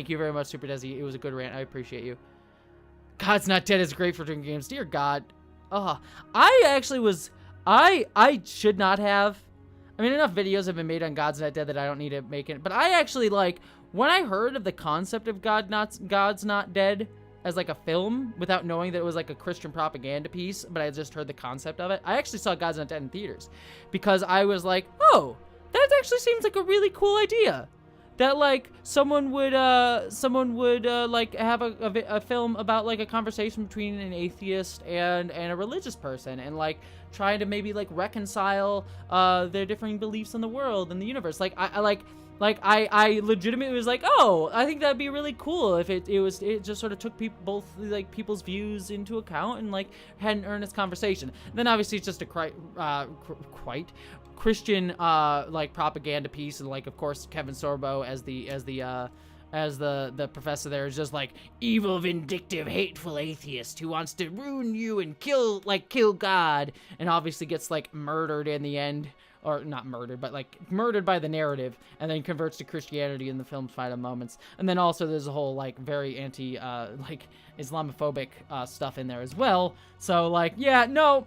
you very much, Super Desi. It was a good rant. I appreciate you. God's Not Dead is great for drinking games. Dear God. I actually was... I should not have... I mean, enough videos have been made on God's Not Dead that I don't need to make it. But I actually, like... When I heard of the concept of God's Not Dead... as like a film without knowing that it was like a Christian propaganda piece, but I just heard the concept of it. I actually saw God's Not Dead in theaters because I was like, oh, that actually seems like a really cool idea. That like someone would like have a film about like a conversation between an atheist and a religious person and like trying to maybe like reconcile their differing beliefs in the world and the universe. Like I legitimately was like, oh, I think that'd be really cool if it just sort of took both people's views into account and like had an earnest conversation. And then obviously it's just a quite Christian like propaganda piece, and like of course Kevin Sorbo as the professor there is just like evil, vindictive, hateful atheist who wants to ruin you and kill God, and obviously gets like murdered in the end. Or not murdered, but like murdered by the narrative, and then converts to Christianity in the film's final moments. And then also there's a whole like very anti like Islamophobic stuff in there as well. So like, yeah, no,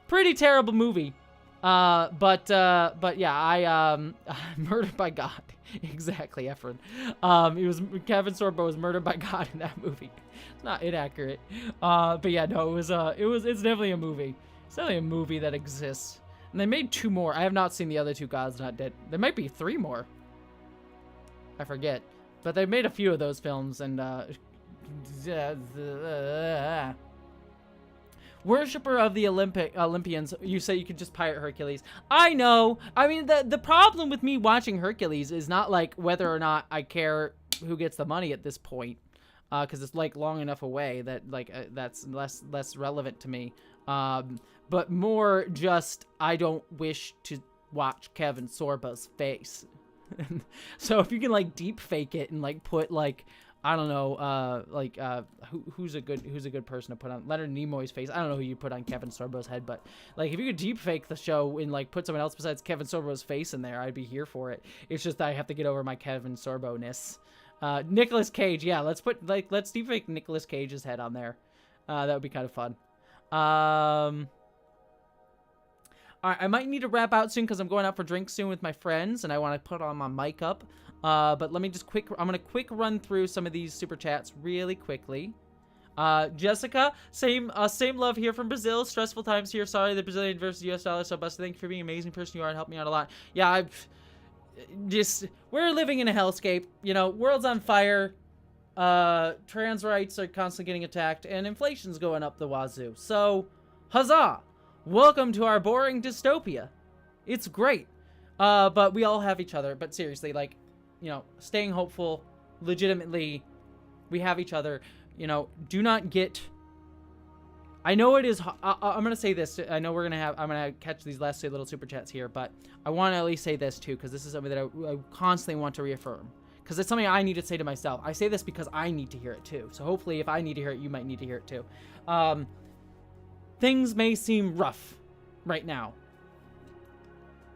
pretty terrible movie. But yeah, I Murdered by God. Exactly, Efren. Kevin Sorbo was murdered by God in that movie. It's not inaccurate. But yeah, no, it's definitely a movie. It's definitely a movie that exists. And they made 2 more. I have not seen the other 2 God's Not Dead. There might be 3 more. I forget. But they made a few of those films, and Worshipper of the Olympians, you say you could just pirate Hercules. I know. I mean, the problem with me watching Hercules is not like whether or not I care who gets the money at this point, because it's like long enough away that like that's less relevant to me. But more just I don't wish to watch Kevin Sorbo's face. So if you can like deep fake it and like put like, I don't know, who's a good person to put on Leonard Nimoy's face. I don't know who you put on Kevin Sorbo's head, but like if you could deep fake the show and like put someone else besides Kevin Sorbo's face in there, I'd be here for it. It's just that I have to get over my Kevin Sorbo-ness. Nicolas Cage, yeah, let's deep fake Nicolas Cage's head on there. That would be kind of fun. All right, I might need to wrap out soon because I'm going out for drinks soon with my friends, and I want to put on my mic up. But let me just I'm going to quick run through some of these super chats really quickly. Jessica, same love here from Brazil. Stressful times here. Sorry, the Brazilian versus US dollar so busted. Thank you for being an amazing person you are and helping me out a lot. Yeah, we're living in a hellscape. You know, world's on fire. Trans rights are constantly getting attacked, and inflation's going up the wazoo. So, huzzah! Welcome to our boring dystopia. It's great. But we all have each other. But seriously, like, you know, staying hopeful, legitimately, we have each other. You know, do not get... I know it is... I'm going to say this. I know I'm going to catch these last 2 little super chats here, but I want to at least say this, too, because this is something that I constantly want to reaffirm. because it's something I need to say to myself. I say this because I need to hear it too. So hopefully if I need to hear it, you might need to hear it too. Things may seem rough right now.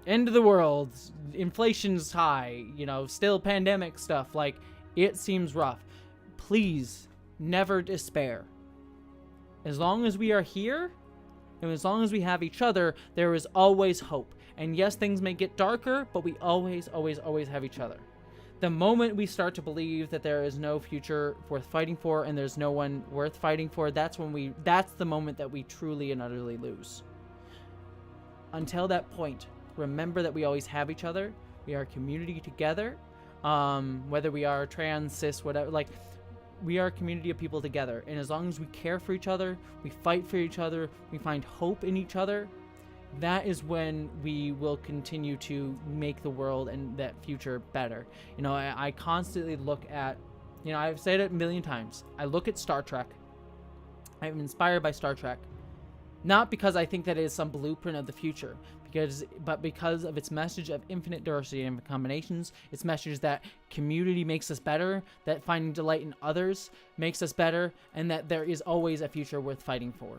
End of the world, inflation's high, you know, still pandemic stuff. Like, it seems rough. Please never despair. As long as we are here, and as long as we have each other, there is always hope. And yes, things may get darker, but we always, always, always have each other. The moment we start to believe that there is no future worth fighting for and there's no one worth fighting for, that's the moment that we truly and utterly lose. Until that point, remember that we always have each other. We are a community together. Whether we are trans, cis, whatever, like, we are a community of people together. And as long as we care for each other, we fight for each other, we find hope in each other, that is when we will continue to make the world and that future better. You know, I constantly look at, you know, I've said it a million times. I look at Star Trek. I'm inspired by Star Trek. Not because I think that it is some blueprint of the future, but because of its message of infinite diversity and combinations, its message that community makes us better, that finding delight in others makes us better, and that there is always a future worth fighting for,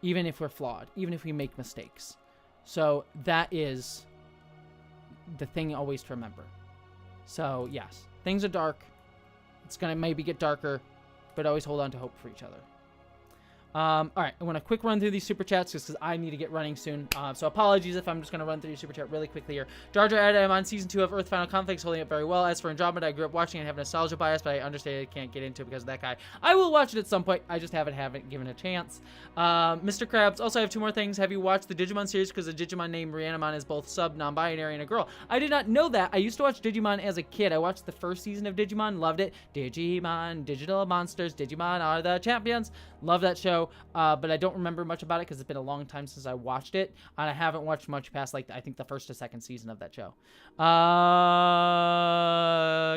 even if we're flawed, even if we make mistakes. So that is the thing always to remember. So yes, things are dark. It's going to maybe get darker, but always hold on to hope for each other. All right, I want to quick run through these super chats just because I need to get running soon. So apologies if I'm just going to run through your super chat really quickly here. Jar Jar I'm on season 2 of Earth Final Conflicts, holding up very well. As for Andromeda, I grew up watching and have nostalgia bias, but I understand I can't get into it because of that guy. I will watch it at some point. I just haven't given it a chance. Mr. Krabs, also I have 2 more things. Have you watched the Digimon series? Because the Digimon named Rhiannon is both sub, non-binary, and a girl. I did not know that. I used to watch Digimon as a kid. I watched the first season of Digimon, loved it. Digimon, digital monsters, Digimon are the champions. Love that show, but I don't remember much about it because it's been a long time since I watched it, and I haven't watched much past, like, I think the first or second season of that show.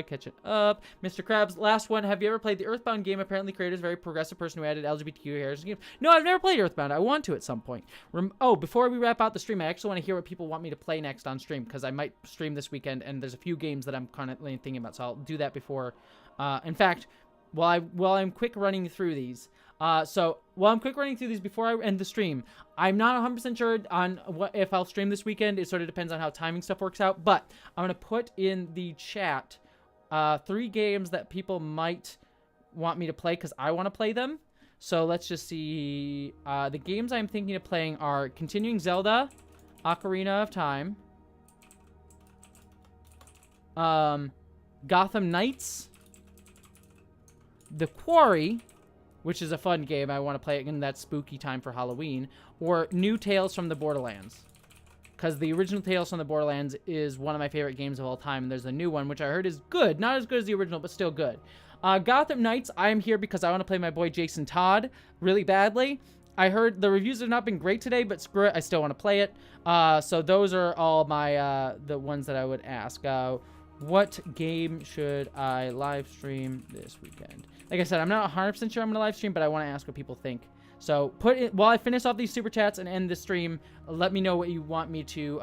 Catching up. Mr. Krabs, last one. Have you ever played the Earthbound game? Apparently, creators a very progressive person who added LGBTQ heroes to the game. No, I've never played Earthbound. I want to at some point. Before we wrap out the stream, I actually want to hear what people want me to play next on stream, because I might stream this weekend, and there's a few games that I'm currently thinking about, so I'll do that before. In fact, while I'm quick running through these, before I end the stream, I'm not 100% sure on if I'll stream this weekend. It sort of depends on how timing stuff works out, but I'm going to put in the chat 3 games that people might want me to play because I want to play them. So let's just see. The games I'm thinking of playing are Continuing Zelda, Ocarina of Time, Gotham Knights, The Quarry, which is a fun game. I want to play it in that spooky time for Halloween. Or New Tales from the Borderlands. Because the original Tales from the Borderlands is one of my favorite games of all time. And there's a new one, which I heard is good. Not as good as the original, but still good. Gotham Knights, I'm here because I want to play my boy Jason Todd really badly. I heard the reviews have not been great today, but screw it, I still want to play it. So those are all my the ones that I would ask. What game should I live stream this weekend? Like I said, I'm not 100% sure I'm going to live stream, but I want to ask what people think. So while I finish off these super chats and end the stream, let me know what you want me to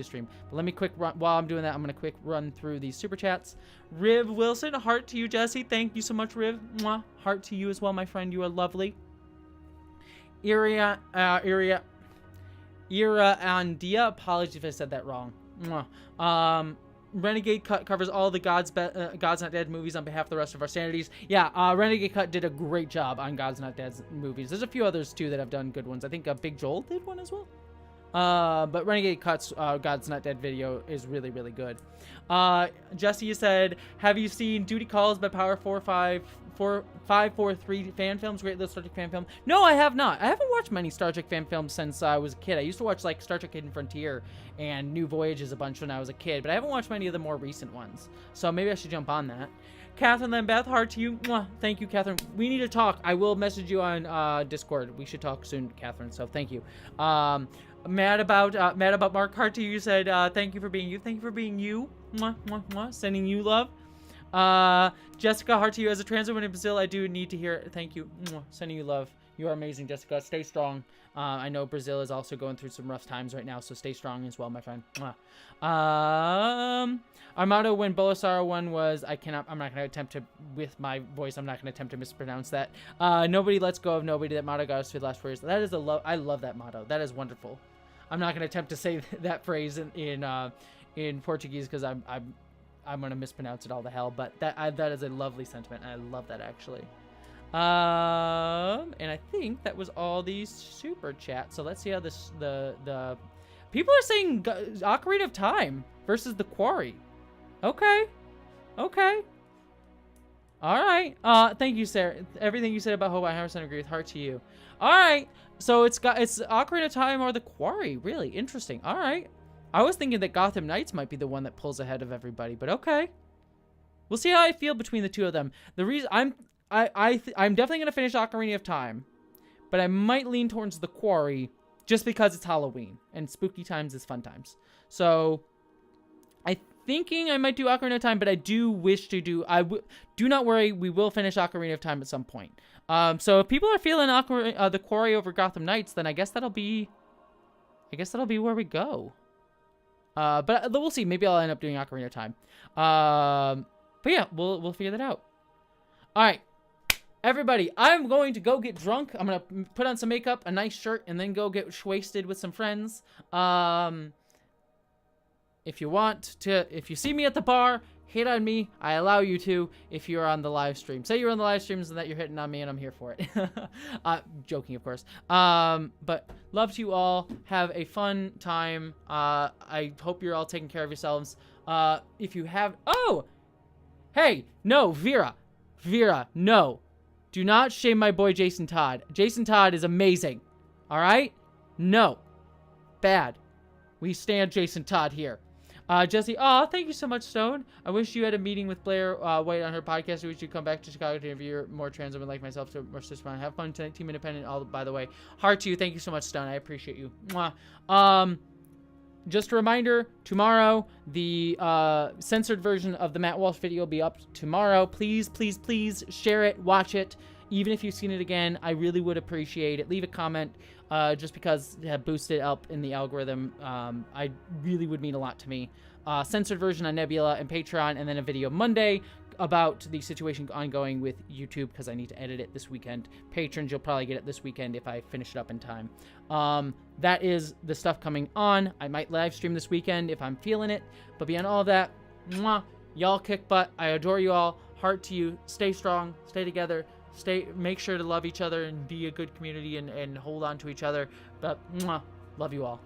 stream. But let me quick run while I'm doing that. I'm going to quick run through these super chats. Riv Wilson, heart to you, Jesse. Thank you so much, Riv. Mwah. Heart to you as well, my friend. You are lovely. Ira Andia. Apologies if I said that wrong. Mwah. Renegade Cut covers all the God's Not Dead movies on behalf of the rest of our sanities. Yeah, Renegade Cut did a great job on God's Not Dead movies. There's a few others, too, that have done good ones. I think Big Joel did one as well. But Renegade Cut's God's Not Dead video is really, really good. Jessie, you said, have you seen Duty Calls by Power 543 fan films? Great little Star Trek fan film. No, I have not. I haven't watched many Star Trek fan films since I was a kid. I used to watch like Star Trek Hidden Frontier and New Voyages a bunch when I was a kid, but I haven't watched many of the more recent ones. So maybe I should jump on that. Catherine Lambeth, heart to you. Mwah. Thank you, Catherine. We need to talk. I will message you on Discord. We should talk soon, Catherine. So thank you. Mad about Mark, heart to you. You said thank you for being you. Thank you for being you. Mwah, mwah, mwah. Sending you love. Jessica, heart to you. As a trans woman in Brazil, I do need to hear it. Thank you. Mwah. Sending you love. You are amazing, Jessica. Stay strong. I know Brazil is also going through some rough times right now, so stay strong as well, my friend. Our motto when Bolsonaro won was, I'm not going to attempt to, with my voice, I'm not going to attempt to mispronounce that. Nobody lets go of nobody. That motto got us through the last 4 years. That is I love that motto. That is wonderful. I'm not going to attempt to say that phrase in Portuguese because I'm going to mispronounce it all the hell. But that is a lovely sentiment. I love that, actually. And I think that was all these super chats. So let's see how the people are saying Ocarina of Time versus the Quarry. Okay. All right. Thank you, Sarah. Everything you said about Hope, I 100% agree with. Heart to you. All right. So it's Ocarina of Time or the Quarry. Really interesting. All right. I was thinking that Gotham Knights might be the one that pulls ahead of everybody, but okay. We'll see how I feel between the two of them. The reason I'm definitely gonna finish Ocarina of Time, but I might lean towards the Quarry just because it's Halloween and spooky times is fun times. So I'm thinking I might do Ocarina of Time, but I do wish to do. Do not worry, we will finish Ocarina of Time at some point. So if people are feeling the Quarry over Gotham Knights, then I guess that'll be where we go. But we'll see. Maybe I'll end up doing Ocarina of Time. But yeah, we'll figure that out. All right, everybody, I'm going to go get drunk. I'm gonna put on some makeup, a nice shirt, and then go get wasted with some friends. If you see me at the bar, hit on me. I allow you to if you're on the live stream. Say you're on the live streams and that you're hitting on me and I'm here for it. Joking, of course. But love to you all. Have a fun time. I hope you're all taking care of yourselves. If you have... Oh! Hey! No, Vera, no. Do not shame my boy Jason Todd. Jason Todd is amazing. Alright? No. Bad. We stand Jason Todd here. Jessie, thank you so much, Stone. I wish you had a meeting with Blair White on her podcast. I wish you'd come back to Chicago to interview more trans women like myself to more sisters. Have fun tonight, Team Independent. By the way, heart to you. Thank you so much, Stone. I appreciate you. Mwah. Just a reminder, tomorrow, the censored version of the Matt Walsh video will be up tomorrow. Please, please, please share it, watch it. Even if you've seen it again, I really would appreciate it. Leave a comment. Just because it had boosted up in the algorithm, I really would mean a lot to me. Censored version on Nebula and Patreon, and then a video Monday about the situation ongoing with YouTube because I need to edit it this weekend. Patrons, you'll probably get it this weekend if I finish it up in time. That is the stuff coming on. I might live stream this weekend if I'm feeling it. But beyond all of that, mwah, y'all kick butt. I adore you all. Heart to you. Stay strong. Stay together. Make sure to love each other and be a good community and hold on to each other. But mwah, love you all.